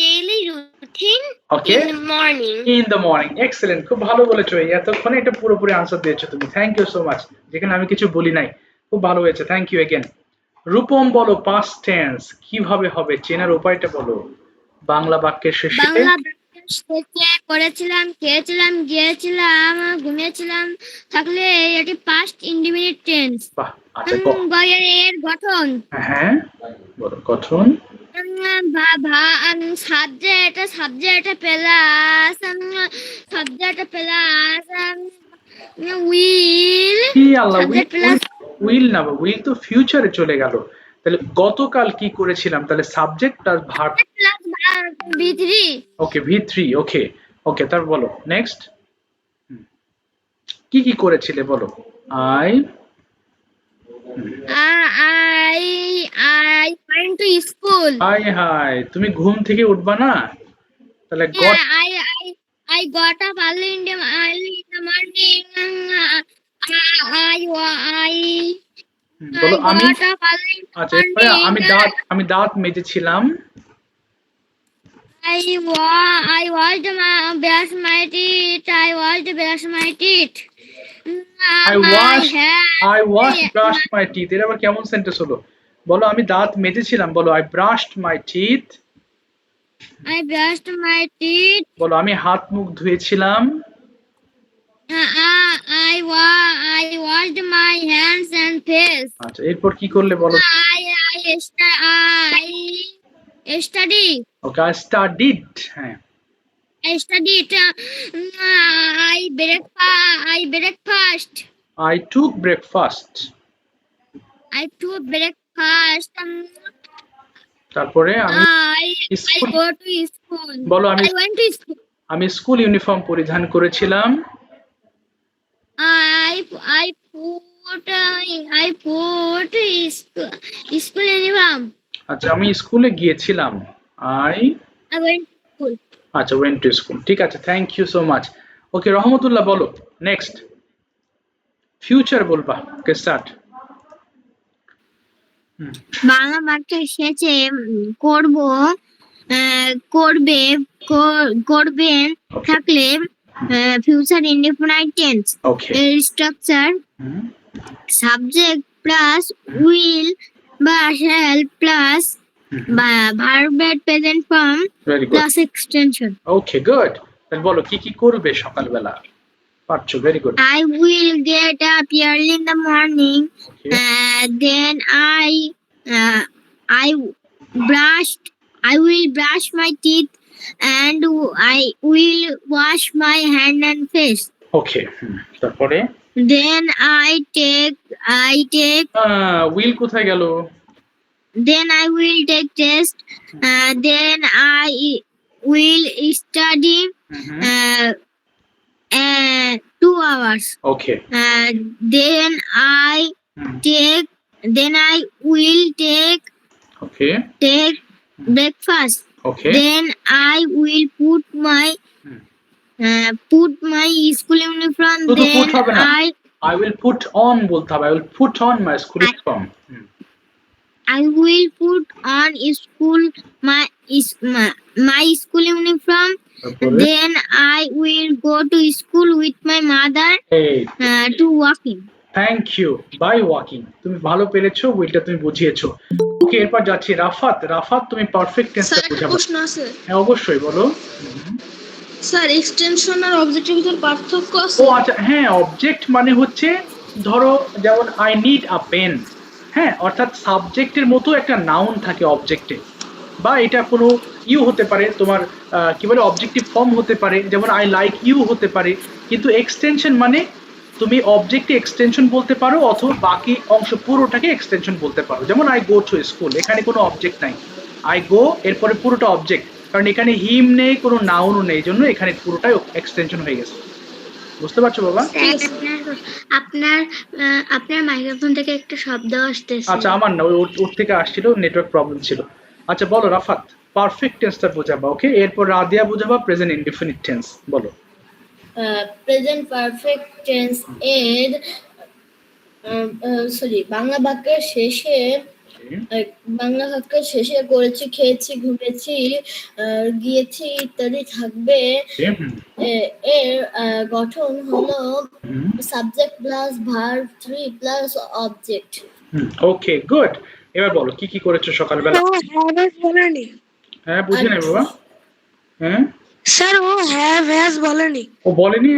daily routine. everything Okay. in the morning. In the morning. Excellent. খুব ভালো বলেছো। এতক্ষণে এটা পুরোপুরি answer দিয়েছো তুমি। Thank you so much. যেখানে আমি কিছু বলি নাই। খুব ভালো হয়েছে। Thank you again. রূপম বলো পাস্ট টেন্স কিভাবে হবে চেনার উপায়টা বলো। বাংলা বাক্যের শেষে বাংলা বাক্যের শেষে করেছিলাম, খেয়েছিলাম, গিয়েছিলাম, ঘুমিয়েছিলাম থাকলে এটি পাস্ট ইনডিফিনিট টেন্স। বাহ আচ্ছা এর গঠন হ্যাঁ বলো গঠন সাবজেক্ট প্লাস উইল কি আল্লাহ সাবজেক্ট প্লাস উইল না উইল তো ফিউচারে চলে গেল। তাহলে গতকাল কি করেছিলাম তাহলে subject plus verb plus V3 ওকে V3 ওকে ওকে তারপর বলো নেক্সট কি কি করেছিলে বলো I went to school. High high তুমি ঘুম থেকে উঠবা না তাহলে goat I got up early in the morning. বলো আমি got up early in the আচ্ছা এরপরে আমি দাঁত মেজেছিলাম I washed my teeth. I washed my teeth. I washed brushed my teeth এটা আবার কেমন সেন্টেন্স হলো বলো আমি দাঁত মেজেছিলাম বলো I brushed my teeth I brushed my teeth. বলো আমি হাত মুখ ধুয়েছিলাম I washed my hands and face. আচ্ছা এরপর কি করলে বলো I study. Okay I studied হ্যাঁ I studied. I breakfast. I took breakfast I took breakfast. তারপরে আমি I school go to school. বলো I went to school. আমি স্কুল ইউনিফর্ম পরিধান করেছিলাম I put school uniform. আচ্ছা আমি স্কুলে গিয়েছিলাম I went to school. আচ্ছা went to school ঠিক আছে thank you so much okay Rahmatullah বলো নেক্সট ফিউচার বলবা ওকে স্টার্ট বাংলা বাক্যের শেষে করব করবেন থাকলে ফিউচার ইনডিফিনাইট টেন্স ওকে এর স্ট্রাকচার সাবজেক্ট প্লাস উইল বা শ্যাল প্লাস ভার্বের present form very good plus extension okay good তাহলে বলো কি কি করবে সকালবেলা পারছো very good I will get up early in the morning. Then I will brush my teeth and I will wash my hand and face. ওকে তারপরে Then I take will কোথায় গেল then I will take test. Then I will study 2 hours. Okay Then I will take okay breakfast. Okay Then I will put my school uniform. শুধু Then put হবে না I I will put on বলতে হবে I will put on my school uniform will put on my school uniform. তারপরে Then I will go to school with my mother এই to walking. Thank you by walking তুমি ভালো পেরেছো উইলটা তুমি বুঝিয়েছো ওকে এরপর যাচ্ছি রাফাত তুমি পারফেক্ট টেন্সটা স্যার একটা বুঝাবে প্রশ্ন আছে হ্যাঁ অবশ্যই বলো স্যার এক্সটেনশন আর অবজেক্টের ভিতর পার্থক্য আছে ও আচ্ছা হ্যাঁ অবজেক্ট মানে হচ্ছে ধরো যেমন আই নিড আ পেন হ্যাঁ অর্থাৎ সাবজেক্টের মতো একটা নাউন থাকে অবজেক্টে বা এটা কোনো ইউ হতে পারে তোমার কি বলে অবজেক্টিভ ফর্ম হতে পারে যেমন আই লাইক ইউ হতে পারে কিন্তু এক্সটেনশন মানে তুমি অবজেক্টে এক্সটেনশন বলতে পারো অথবা বাকি অংশ পুরোটাকে এক্সটেনশন বলতে পারো যেমন আই গো টু স্কুল এখানে কোনো অবজেক্ট নাই আই গো এরপরে পুরোটা অবজেক্ট কারণ এখানে হিম নেই কোনো নাউনও নেই জন্য এখানে পুরোটাই এক্সটেনশন হয়ে গেছে বুঝতে পারছো বাবা আপনার মাইক্রোফোন থেকে একটা শব্দ আসতেছে আচ্ছা আমার না ওর থেকে আসছিল নেটওয়ার্ক প্রবলেম ছিল আচ্ছা বলো রাফাত পারফেক্ট টেন্সটা বোঝাবা ওকে এরপর রাদিয়া বোঝাবা প্রেজেন্ট ইনডিফিনিট টেন্স বলো প্রেজেন্ট পারফেক্ট টেন্স এর বাংলা বাক্যের শেষে বাংলা বাক্যের শেষে করেছি, খেয়েছি, ঘুমেছি, গিয়েছি ইত্যাদি থাকবে। এর গঠন হলো subject plus verb 3 plus object. Okay, good. এবার বলো কি কি করেছো সকালবেলা? বলেনি হ্যাঁ, বুঝি নাই বাবা। হ্যাঁ, স্যার, ও হ্যাভ হ্যাজ বলেনি। ও বলেনি।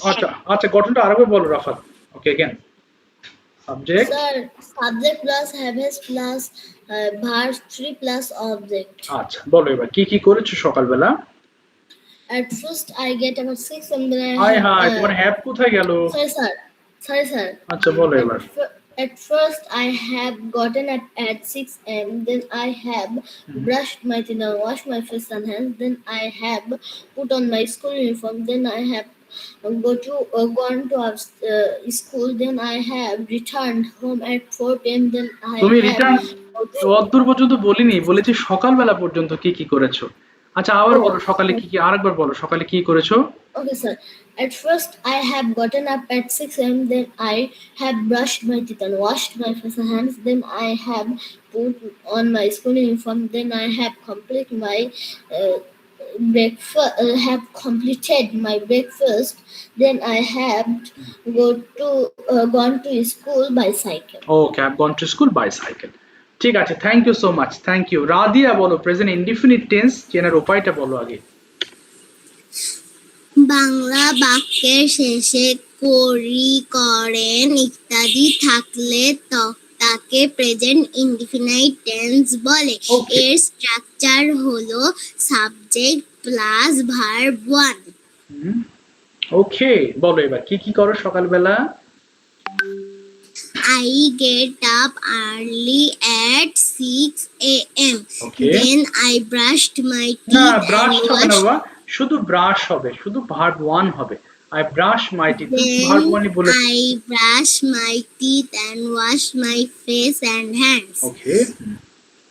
আচ্ছা আচ্ছা, গঠনটা আরেকবার বলো Rafat. Okay, again subject. Sir, subject plus have has plus verb 3 plus object. আচ্ছা, বলো এবার কি কি করেছো সকালবেলা? At first I get about 6 and then high high, তোমার হ্যাভ কোথায় গেল? Sorry sir. আচ্ছা, বলো এবার। At first I have gotten at 6 and then I have brushed my teeth and washed my face and hands. Then I have put on my school uniform. Then I have gone to school. Then I have returned home at 4 p.m. Then I তুমি have return অদ্দূর পর্যন্ত বলিনি, বলেছি সকালবেলা পর্যন্ত কি কি করেছো। আচ্ছা, আবার বলো সকালে কি কি, আরেকবার বলো সকালে কি করেছো। Okay, sir. At first, I have gotten up at 6 a.m. Then I have brushed my teeth and washed my face and hands. Then I have put on my school uniform. Then I have completed my breakfast. Have completed my breakfast. Then I have gone to school by cycle. Okay, I have gone to school by cycle. ঠিক আছে, thank you so much, thank you. Radia বলো present indefinite tense চেনার উপায়টা বলো আগে। বাংলা বাক্যের শেষে করি, করেন ইত্যাদি থাকলে তাকে প্রেজেন্ট ইনডিফিনাইট টেন্স বলে। Okay. এর স্ট্রাকচার হলো সাবজেক্ট প্লাস ভার্ব 1। ওকে, বলো এবার কি কি করো সকালবেলা। I get up early at 6 a.m. Okay. Then I brushed my না, teeth ব্রাশ and হবে না washed. বাবা, শুধু ব্রাশ হবে, শুধু ভার্ব 1 হবে। I brush my teeth, verb 1ই Then বলে। I brush my teeth and wash my face and hands. Okay,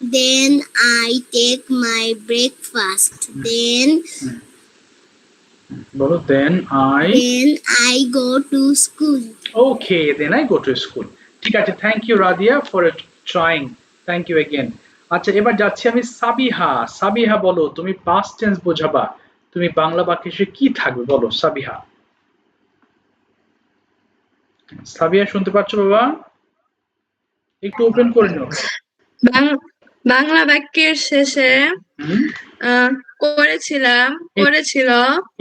Then I take my breakfast. Then বলো then I go to school. Okay, then I go to school. ঠিক আছে, thank you Radia for trying, thank you again. আচ্ছা, এবার যাচ্ছি আমি সাবিহা। সাবিহা বলো, তুমি past tense বোঝাবা, তুমি বাংলা বাক্যে এসে কি থাকবে বলো সাবিহা। সাবিহা শুনতে পাচ্ছ বাবা? একটু ওপেন করে নাও। বাংলা বাক্যের শেষে করেছিলাম, করেছিল,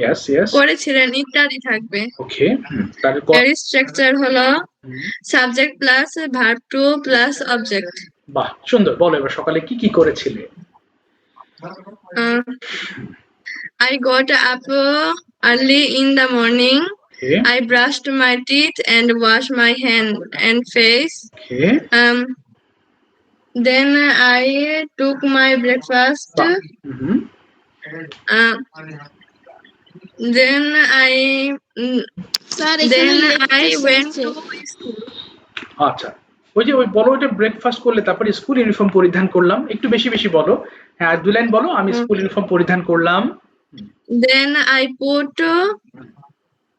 ইয়েস ইয়েস, করেছিলেন ইত্যাদি থাকবে। ওকে, এর স্ট্রাকচার হলো subject plus verb 2 plus object. বাহ, সুন্দর। বলো এবার সকালে কি কি করেছিলে। I got up early in the morning. Okay. I brushed my teeth and washed my hand and face. Okay. Then I took my breakfast. Then I went to school. আচ্ছা, ওই যে ওই বলো, ওইটা ব্রেকফাস্ট করলে তারপরে স্কুল ইউনিফর্ম পরিধান করলাম। একটু বেশি বেশি বলো। হ্যাঁ, দুই লাইন বলো। আমি স্কুল ইউনিফর্ম পরিধান করলাম। Then I put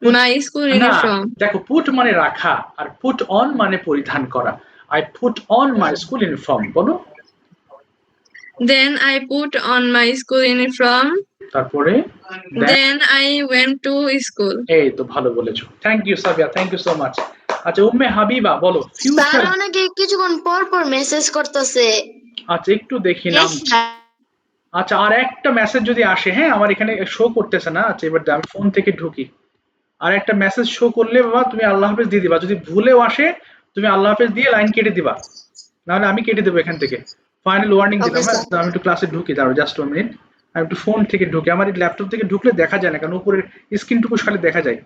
my school uniform. দেখো, পুট মানে রাখা আর পুট অন মানে পরিধান করা। I put on my school uniform, বলো। Then I put on my school uniform. তারপরে Then I went to school. এই তো ভালো বলেছো, thank you Sabia, thank you so much. আচ্ছা, উম্মে হাবিবা বলো ফিউচার। স্যার, অনেকে কিছুক্ষণ পর পর মেসেজ করতেছে। আচ্ছা, একটু দেখি নাম। আচ্ছা, আর একটা মেসেজ যদি আসে, হ্যাঁ, আমার এখানে শো করতেছে না। আচ্ছা, এবার আমি ফোন থেকে ঢুকি। আর একটা মেসেজ শো করলে বাবা তুমি আল্লাহ হাফেজ দিয়ে দিবা। যদি ভুলেও আসে তুমি আল্লাহ হাফেজ দিয়ে লাইন কেটে দিবা, নাহলে আমি কেটে দেবো এখান থেকে। ফাইনাল ওয়ার্নিং দিলাম। হ্যাঁ, আমি একটু ক্লাসে ঢুকি, দাঁড়াও জাস্ট 1 মিনিট। আমি একটু ফোন থেকে ঢুকি, আমার এই ল্যাপটপ থেকে ঢুকলে দেখা যায় না, কারণ উপরের স্ক্রিনটুকু খালি দেখা যায়।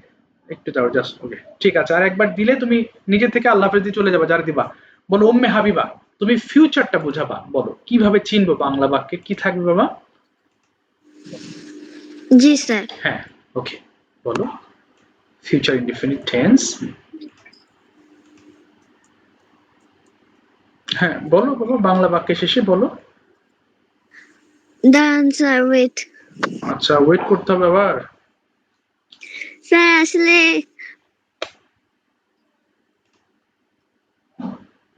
একটু দাঁড়াও জাস্ট। ওকে, ঠিক আছে। আর একবার দিলে তুমি নিজে থেকে আল্লাহ হাফেজ দিয়ে চলে যাবা যারা দিবা। বলো উম্মে হাবিবা, তুমি ফিউচারটা বোঝাবা, বলো কিভাবে চিনবো বাংলা বাক্যে কি থাকবে বাবা। জি স্যার। হ্যাঁ, ওকে, বলো ফিউচার ইনডিফিনিট টেন্স। হ্যাঁ, বলো বাবা, বাংলা বাক্যের শেষে বলো। দাঁড়ান স্যার, ওয়েট। আচ্ছা, ওয়েট করতে হবে আবার। স্যার আসলে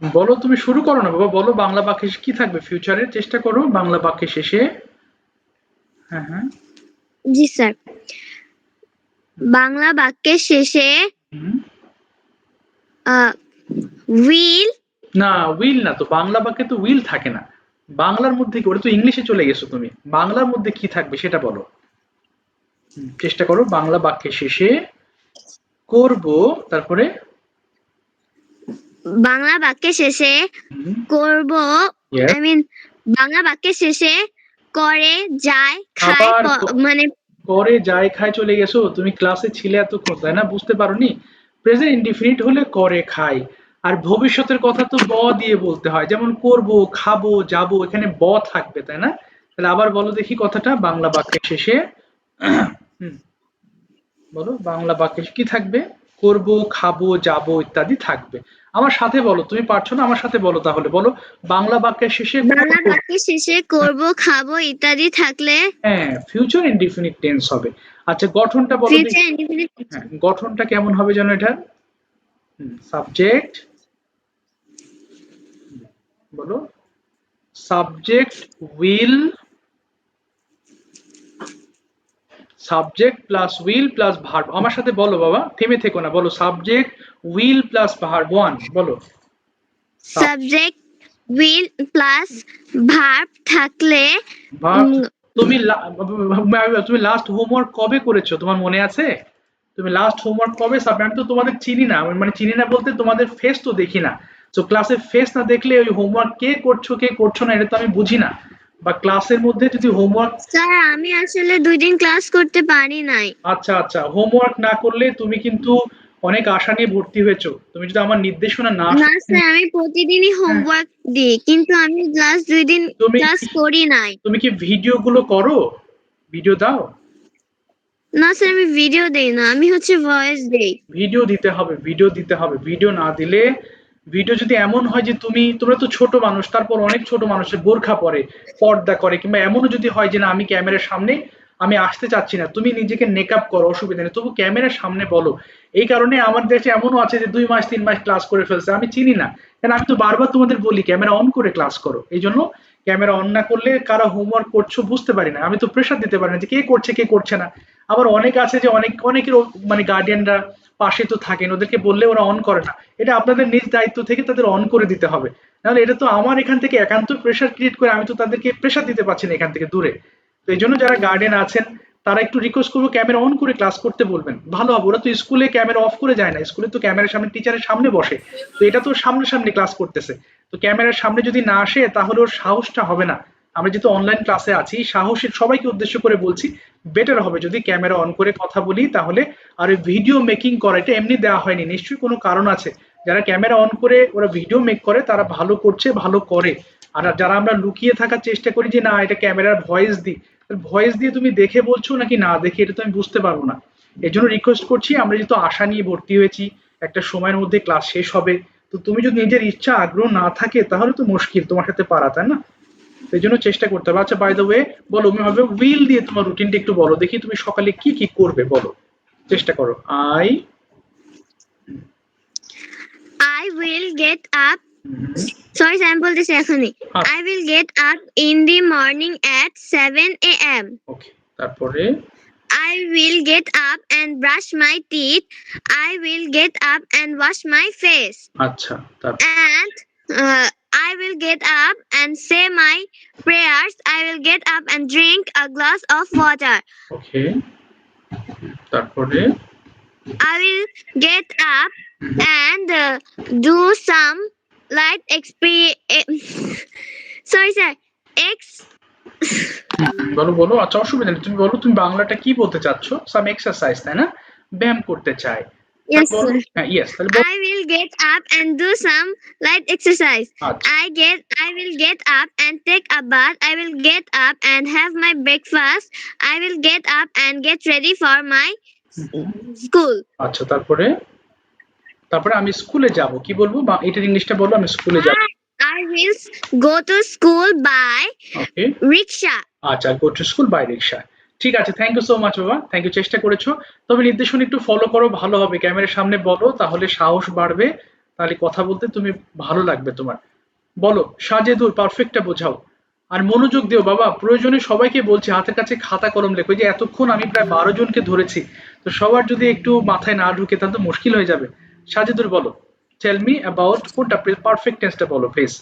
বলো, তুমি শুরু করো না বাবা, বলো বাংলা বাক্যে কি থাকবে ফিউচারে, চেষ্টা করো বাংলা বাক্যের শেষে। হ্যাঁ হ্যাঁ। জি স্যার, বাংলা বাক্যের শেষে হুম। উইল। না, উইল না তো, বাংলা বাক্যে তো উইল থাকে না। বাংলার মধ্যে কি, ওটা তো ইংলিশে চলে গেছো তুমি, বাংলার মধ্যে কি থাকবে সেটা বলো। চেষ্টা করো বাংলা বাক্যের শেষে করব, তারপরে বাংলা বাক্যের শেষে হুম, করব, yes, আই মিন বাংলা বাক্যের শেষে করে, যায়, খায়, আবার মানে করে যায় খায় চলে গেছো, তুমি ক্লাসে ছিলে এতক্ষণ তাই না, বুঝতে পারোনি? প্রেজেন্ট ইনডিফিনিট হলে করে খায়, আর ভবিষ্যতের কথা তো ব দিয়ে বলতে হয়, যেমন করব, খাবো, যাব, এখানে ব থাকবে তাই না? তাহলে আবার বলো দেখি কথাটা বাংলা বাক্যের শেষে। হুম, বলো বাংলা বাক্যে কি থাকবে? করব, খাবো, যাব ইত্যাদি থাকবে। আমার সাথে বলো, তুমি পারছো না, আমার সাথে বলো তাহলে, বলো বাংলা বাক্যের শেষে বাংলা করব। বাক্যের শেষে করব, খাবো ইত্যাদি থাকলে হ্যাঁ, ফিউচার ইনডিফিনিট টেন্স হবে। আচ্ছা, গঠনটা বলো ফিউচার দেখি। ইনডিফিনিট। হ্যাঁ, গঠনটা কেমন হবে যেন এটা? সাবজেক্ট, বলো subject will, subject plus will plus verb. আমার সাথে বলো বাবা, থেমে থেকো না, বলো subject will plus verb. One, বলো। সাবজেক্ট উইল প্লাস ভার্ব থাকলে ভার্ব। উম, তুমি তুমি লাস্ট হোমওয়ার্ক কবে করেছো, তোমার মনে আছে? তুমি লাস্ট হোমওয়ার্ক কবে আমি তো তোমাদের চিনি না, মানে চিনি না বলতে তোমাদের ফেস তো দেখি না। তো ক্লাসে ফেস না দেখলে ওই হোমওয়ার্ক কে করছো কে করছো না এটা তো আমি বুঝি না। বা ক্লাসের মধ্যে যদি হোমওয়ার্ক, স্যার আমি আসলে 2 দিন ক্লাস করতে পারি নাই। আচ্ছা আচ্ছা, হোমওয়ার্ক না করলে তুমি কিন্তু অনেক আশা নিয়ে ভর্তি হয়েছো, তুমি যদি আমার নির্দেশনা না না শুনে, স্যার, আমি প্রতিদিনই হ্যাঁ, হোমওয়ার্ক দিই, কিন্তু আমি লাস্ট 2 দিন তুমি ক্লাস করি নাই। তুমি কি ভিডিও গুলো করো, ভিডিও দাও? না স্যার, আমি ভিডিও দেই না, আমি হচ্ছে ভয়েস দেই। ভিডিও দিতে হবে, ভিডিও দিতে হবে, ভিডিও না দিলে, ভিডিও যদি এমন হয় যে তোমরা তো ছোট মানুষ, তারপর অনেক ছোট মানুষের বোরখা পরে, পর্দা করে, কিংবা এমনও যদি হয় যে না আমি ক্যামেরার সামনে আমি আসতে চাচ্ছি না, তুমি নিজেকে মেকআপ করো, অসুবিধা নেই, তবু ক্যামেরার সামনে বলো। এই কারণে আমার দেশে এমনও আছে যে 2 মাস 3 মাস ক্লাস করে ফেলছে, আমি চিনি না, কারণ আমি তো বারবার তোমাদের বলি ক্যামেরা অন করে ক্লাস করো, এই জন্য ক্যামেরা অন না করলে কারা হোমওয়ার্ক করছো বুঝতে পারি না, আমি তো প্রেশার দিতে পারি না যে কে করছে কে করছে না। আবার অনেক আছে যে অনেকের মানে গার্ডিয়ানরা পাশে তো থাকেন, ওদেরকে বললে ওরা অন করে না, এটা আপনাদের নিজ দায়িত্ব থেকে তাদের অন করে দিতে হবে। নাহলে এটা তো আমার এখান থেকে একান্ত প্রেশার ক্রিয়েট করে, আমি তো তাদেরকে প্রেশার দিতে পারছি না এখান থেকে দূরে। তো এই জন্য যারা গার্ডিয়ান আছেন তারা একটু রিকোয়েস্ট করবো ক্যামেরা অন করে ক্লাস করতে বলবেন, ভালো হবে। ওরা তো স্কুলে ক্যামেরা অফ করে যায় না, স্কুলে তো ক্যামেরার সামনে টিচারের সামনে বসে, তো এটা তো সামনাসামনি ক্লাস করতেছে, তো ক্যামেরার সামনে যদি না আসে তাহলে ওর সাহসটা হবে না। আমরা যেহেতু অনলাইন ক্লাসে আছি, সাহসের সবাইকে উদ্দেশ্য করে বলছি, বেটার হবে যদি ক্যামেরা অন করে কথা বলি তাহলে। আর ওই ভিডিও মেকিং করা এটা এমনি দেওয়া হয়নি, নিশ্চয়ই কোনো কারণ আছে। যারা ক্যামেরা অন করে ওরা ভিডিও মেক করে তারা ভালো করছে, ভালো করে। আর যারা আমরা লুকিয়ে থাকার চেষ্টা করি যে না এটা ক্যামেরার ভয়েস দিই, ভয়েস দিয়ে তুমি দেখে বলছো নাকি না দেখে এটা তো আমি বুঝতে পারবো না। এই জন্য রিকোয়েস্ট করছি, আমরা যেহেতু আশা নিয়ে ভর্তি হয়েছি, একটা সময়ের মধ্যে ক্লাস শেষ হবে, তো তুমি যদি নিজের ইচ্ছা আগ্রহ না থাকে তাহলে তো মুশকিল তোমার সাথে পারা, তাই না? এই জন্য চেষ্টা করতে হবে। আচ্ছা, বাই দ্য ওয়ে, বলো তুমি হবে উইল দিয়ে তোমার রুটিনটা একটু বলো দেখি, তুমি সকালে কি কি করবে বলো, চেষ্টা করো। I will get up. Sorry, sir আমি বলতেছি এখনই। আচ্ছা, I will get up in the morning at 7 a.m. ওকে, তারপরে I will get up and brush my teeth. I will get up and wash my face. আচ্ছা, তারপর And I will get up and say my prayers. I will get up and drink a glass of water. ওকে, তারপরে I will get up and do some light sorry sir, বলো বলো, আচ্ছা অসুবিধা নেই, তুমি বলো তুমি বাংলাটা কি বলতে চাচ্ছ, সাম এক্সারসাইজ তাই না, ব্যায়াম করতে চাই। yes বলো, sir. হ্যাঁ ইয়েস, তাহলে বলো। I will get up and do some light exercise. আচ্ছা, I will get up and take a bath. I will get up and have my breakfast. I will get up and get ready for my school. আচ্ছা, তারপরে তারপরে আমি স্কুলে যাব, কি বলবো বা এটার ইংলিশটা বলবো, আমি স্কুলে যাব। I will go to school by okay, rickshaw. আচ্ছা, go to school by rickshaw. ঠিক আছে, থ্যাংক ইউ সো মাচ বাবা, থ্যাংক ইউ, চেষ্টা করেছো। তবে নির্দেশনা একটু ফলো করো, ভালো হবে, ক্যামেরার সামনে বলো তাহলে সাহস বাড়বে, তাহলে কথা বলতে তুমি ভালো লাগবে তোমার। বলো সাজেদুর পারফেক্টটা বোঝাও। আর মনোযোগ দিও বাবা, প্রয়োজনে সবাইকে বলছি হাতের কাছে খাতা কলম লেখো। এই যে এতক্ষণ আমি প্রায় 12 জনকে ধরেছি, তো সবার যদি একটু মাথায় না ঢুকে তাহলে তো মুশকিল হয়ে যাবে। সাজেদুর বলো, টেল মি অ্যাবাউট কোনটা পারফেক্ট টেন্সটা বলো প্লিজ।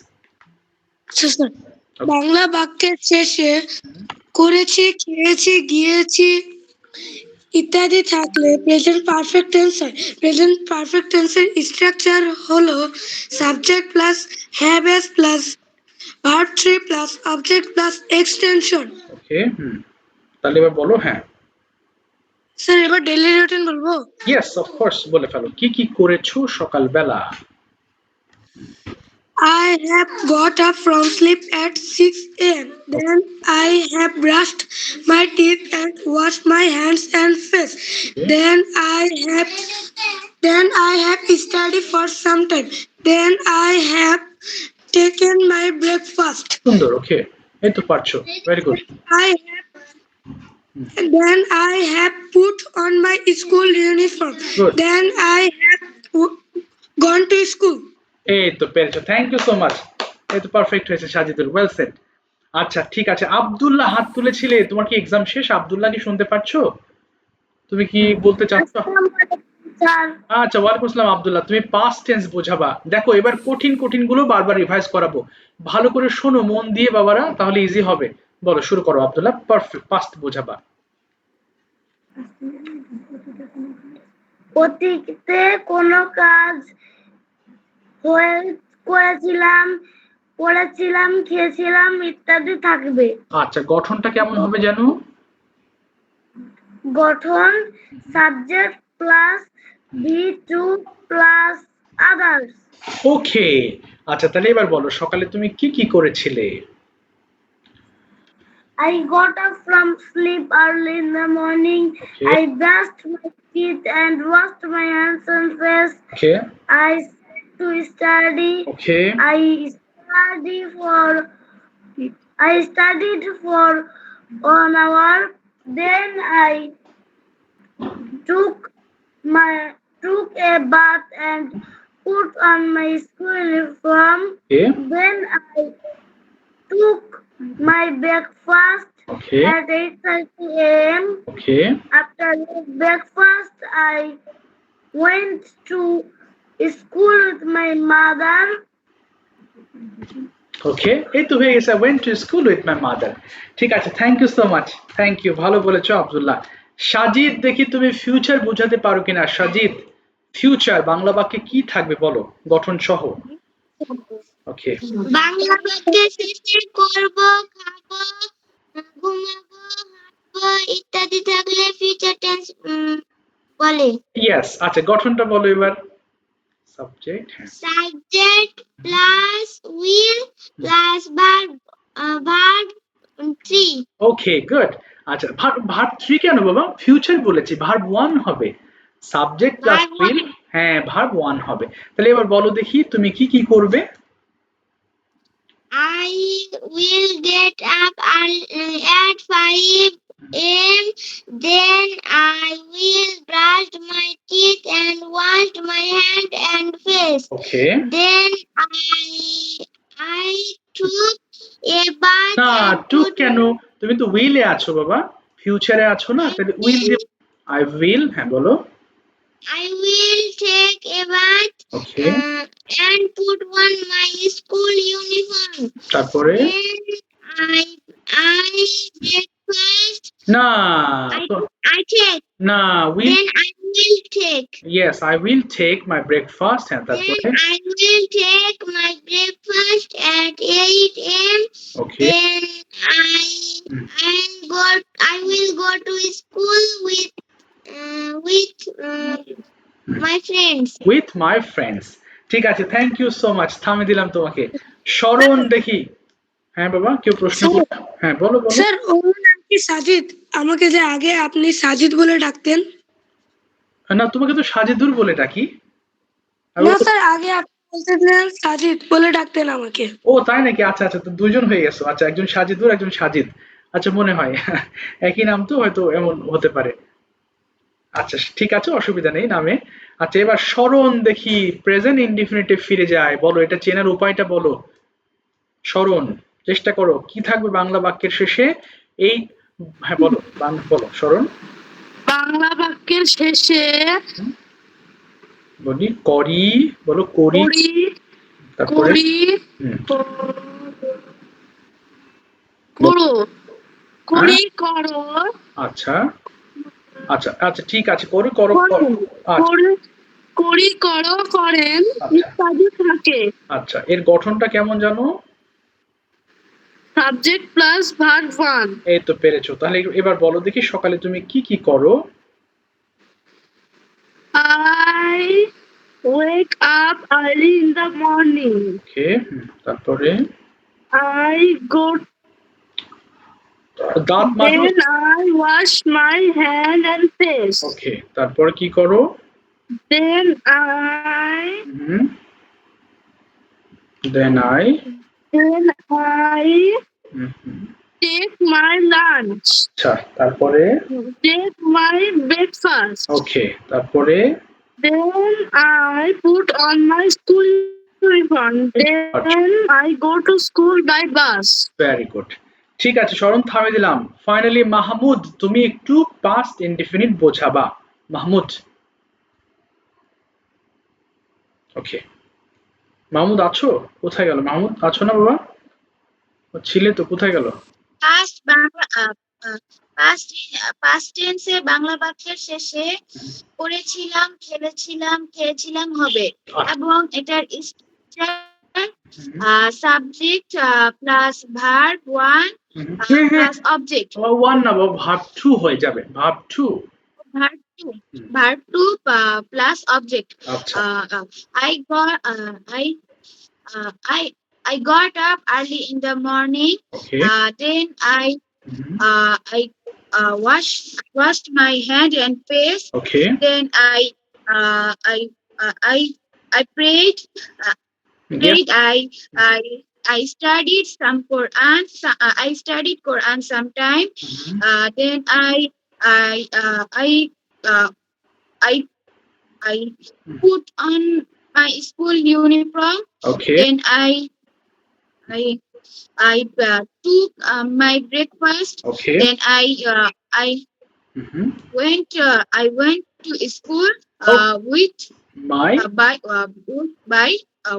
আচ্ছা স্যার, বাংলা বাক্যের শেষে করেছি, খেয়েছি, গিয়েছি ইত্যাদি থাকলে প্রেজেন্ট পারফেক্ট টেন্স হয়। প্রেজেন্ট পারফেক্ট টেন্সের স্ট্রাকচার হলো subject plus have s plus verb three plus object plus extension. Okay, তাহলে এবার বলো। হ্যাঁ স্যার এবার ডেইলি রুটিন বলবো। ইয়েস অফ কোর্স, বলে ফেলো কি কি করেছো সকালবেলা। I have got up from sleep at 6 a.m. Then I have brushed my teeth and washed my hands and face. Then I have studied for some time. Then I have taken my breakfast. সুন্দর, ওকে, এই তো পারছো, very good. Then I have put on my school uniform. Good. Then I have gone to school. এই তো পেরেছো, thank you so much. এই তো perfect হয়েছে সাজিদুল, ওয়েল সেড। আচ্ছা ঠিক আছে, আব্দুল্লাহ হাত তুলেছিলে, তোমার কি এক্সাম শেষ? আব্দুল্লাহ কি শুনতে পাচ্ছো? তুমি কি বলতে চাচ্ছ? আচ্ছা, ওয়ালাইকুম আসসালাম আব্দুল্লাহ, তুমি পাস্ট টেন্স বোঝাবা। দেখো এবার কঠিন কঠিন গুলো বারবার রিভাইজ করাবো, ভালো করে শোনো মন দিয়ে বাবারা, তাহলে ইজি হবে। বলো শুরু করো আব্দুল্লাহ, পারফেক্ট পাস্ট বোঝাবা। অতীতে কোনো কাজ করেছিলাম, পড়েছিলাম, খেয়েছিলাম ইত্যাদি থাকবে। আচ্ছা, গঠনটা কেমন হবে জানো? গঠন subject plus V2 plus others. Okay, আচ্ছা তাহলে এবার বলো সকালে তুমি কি কি করেছিলে। I got up from sleep early in the morning. Okay. I brushed my teeth and washed my hands and face. Okay I sat to study. Okay I studied for 1 hour. Then I took a bath and put on my school uniform. Okay Then I took my breakfast Okay. at 8:30 a.m. Okay After breakfast, I went to school with my mother. ওকে, এই তো হয়ে গেছে, went to school with my mother। ঠিক আছে, thank you so much, thank you, ভালো বলেছো আব্দুল্লাহ। সাজিদ দেখি তুমি ফিউচার বোঝাতে পারো কিনা। সাজিদ, ফিউচার বাংলা বাক্যে কি থাকবে বলো, গঠন সহ। ওকে, বাংলা বাক্যে শেষে করব, খাবো, ঘুমাবো, হাঁটবো ইত্যাদি থাকলে ফিউচার টেন্স বলে। ইয়েস, আচ্ছা গঠনটা বলো এবার। Subject, subject plus will plus verb three. Okay good. আচ্ছা ভার্ব 3 কেন বাবা? ফিউচার বলেছি, ভার্ব 1 হবে। সাবজেক্ট প্লাস Verb উইল, হ্যাঁ ভার্ব 1 হবে। তাহলে এবার বলো দেখি তুমি কি কি করবে। I will get up at 5 a.m. Then I will brush my teeth and wash my hand and face. Okay, Then I took a bath না and টু put কেন? তুমি তো উইলে আছো বাবা, ফিউচারে আছো না, তাহলে উইল দিয়ে আই উইল, হ্যাঁ বলো। I will take a bath okay, and put on my school uniform. তারপরে Then I breakfast. না I take. না will, Then I will take. Yes I will take my breakfast, হ্যাঁ Then তারপরে I will take my breakfast at 8 a.m. Okay Then I will go to school with my friends. With my friends. ঠিক আছে, thank you so much, থামে দিলাম তোমাকে। শরণ দেখি, হ্যাঁ বাবা কেউ প্রশ্ন করবে? হ্যাঁ বলো বলো। স্যার ওর নাম কি সাজিদ? আমাকে যে আগে আপনি সাজিদ বলে ডাকতেন। না তোমাকে তো সাজেদুর বলে ডাকি। আর ও না তো- স্যার, আগে আপনি বলতেছিলেন সাজিদ বলে ডাকতেন আমাকে। ও তাই নাকি? আচ্ছা আচ্ছা, তো দুইজন হয়ে গেছো। আচ্ছা, একজন সাজিদুর একজন সাজিদ, আচ্ছা মনে হয় একই নাম তো, হয়তো এমন হতে পারে। আচ্ছা ঠিক আছে, অসুবিধা নেই নামে। আচ্ছা এবার স্মরণ দেখি প্রেজেন্ট ইনডিফিনিটিভ ফিরে যায়, বলো এটা চেনার উপায়টা বলো। স্মরণ চেষ্টা করো, কি থাকবে বাংলা বাক্যের শেষে এই, হ্যাঁ বলো বলো স্মরণ। বাংলা বাক্যের শেষে বলি করি, বলো করি, করি, তারপরে করি, হুম, করো, করি, করো, আচ্ছা আচ্ছা আচ্ছা ঠিক আছে, করো করো করো। করেন, আচ্ছা করি, করো, করেন আচ্ছা ইত্যাদি থাকে। আচ্ছা এর গঠনটা কেমন জানো? Subject plus verb one. এই তো পেরেছো, তাহলে এবার বলো দেখি সকালে তুমি কি কি করো। I wake up early in the morning. ওকে, তারপরে I go, দাঁত মাজো। then I wash my hand and face. ওকে, তারপরে কি করো? Then then I take my lunch. আচ্ছা তারপরে Take my breakfast. ওকে, তারপরে Then I put on my school uniform. Then I go to school by bus. Very good. ঠিক আছে স্মরণ, থামিয়ে দিলাম। ফাইনালি মাহমুদ, তুমি একটু পাস্ট ইনডিফিনিট বোঝাবা। মাহমুদ, ওকে মাহমুদ আছো? কোথায় গেল মাহমুদ? আছো না বাবা? ছিলে তো, কোথায় গেল? পাস্ট বাংলা পাস্ট টেন্সে বাংলা বাক্যের শেষে করেছিলাম, খেলেছিলাম, খেয়েছিলাম হবে এবং এটার subject plus verb one plus object. One না বাবা, ভার্ব টু হয়ে যাবে, verb two. Verb two plus object. আচ্ছা I got up early in the morning. Okay, Then I washed my hand and face. Okay, Then I prayed. I studied some Quran. I studied Quran sometime. Then I put on my school uniform. Okay, Then I took my breakfast. Okay, Then I went to school with my by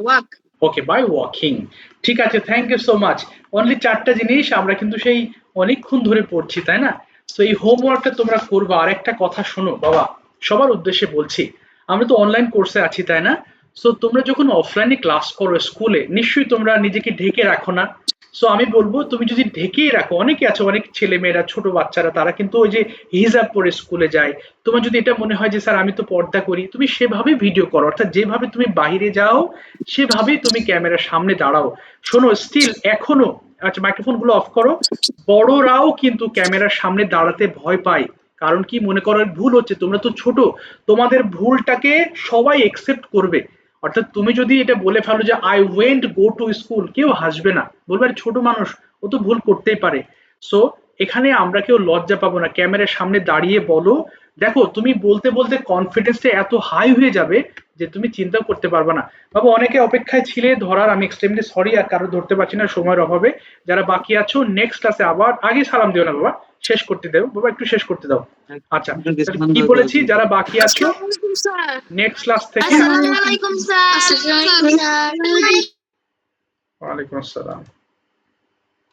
walk. Okay, by walking. ঠিক আছে, thank you so much. Only 4টা জিনিস আমরা কিন্তু সেই অনেকক্ষণ ধরে পড়ছি, তাই না? তো এই হোমওয়ার্কটা তোমরা করবা। আর একটা কথা শোনো বাবা, সবার উদ্দেশ্যে বলছি, আমরা তো অনলাইন কোর্সে আছি, তাই না? সো তোমরা যখন অফলাইনে ক্লাস করো স্কুলে, নিশ্চয়ই তোমরা নিজেকে ঢেকে রাখো না? সো আমি বলবো তুমি যদি ঢেকেই রাখো, অনেকে আছে, অনেক ছেলে মেয়েরা, ছোট বাচ্চারা, তারা কিন্তু ওই যে হিজাব পরে স্কুলে যায়। তোমার যদি এটা মনে হয় যে স্যার আমি তো পর্দা করি, তুমি সেভাবে ভিডিও করো, অর্থাৎ যেভাবে তুমি বাইরে যাও সেভাবেই তুমি ক্যামেরার সামনে দাঁড়াও। শোনো, স্টিল এখনো, আচ্ছা মাইক্রোফোন গুলো অফ করো, বড়রাও কিন্তু ক্যামেরার সামনে দাঁড়াতে ভয় পায়। কারণ কি মনে করো ভুল হচ্ছে, তোমরা তো ছোট, তোমাদের ভুলটাকে সবাই একসেপ্ট করবে। অর্থাৎ তুমি যদি এটা বলে ফেলো যে I went go to school, কেউ হাসবে না, বলবে আরে ছোট মানুষ, ও তো ভুল করতেই পারে। সো এখানে আমরা কেউ লজ্জা পাবো না, ক্যামেরার সামনে দাঁড়িয়ে বলো। দেখো তুমি বলতে বলতে কনফিডেন্সটা এত হাই হয়ে যাবে যে তুমি চিন্তাও করতে পারবে না। বাবা অনেকে অপেক্ষায় ছিলে ধরার, আমি এক্সট্রিমলি সরি, আর কারো ধরতে পারছি না সময়ের অভাবে। যারা বাকি আছো নেক্সট ক্লাসে আবার, আগে সালাম দিও না বাবা, শেষ করতে দাও বাবা, একটু শেষ করতে দাও। আচ্ছা কি বলেছি, যারা বাকি আছো নেক্সট ক্লাস থেকে। Assalamualaikum sir. ওয়ালাইকুম আসসালাম।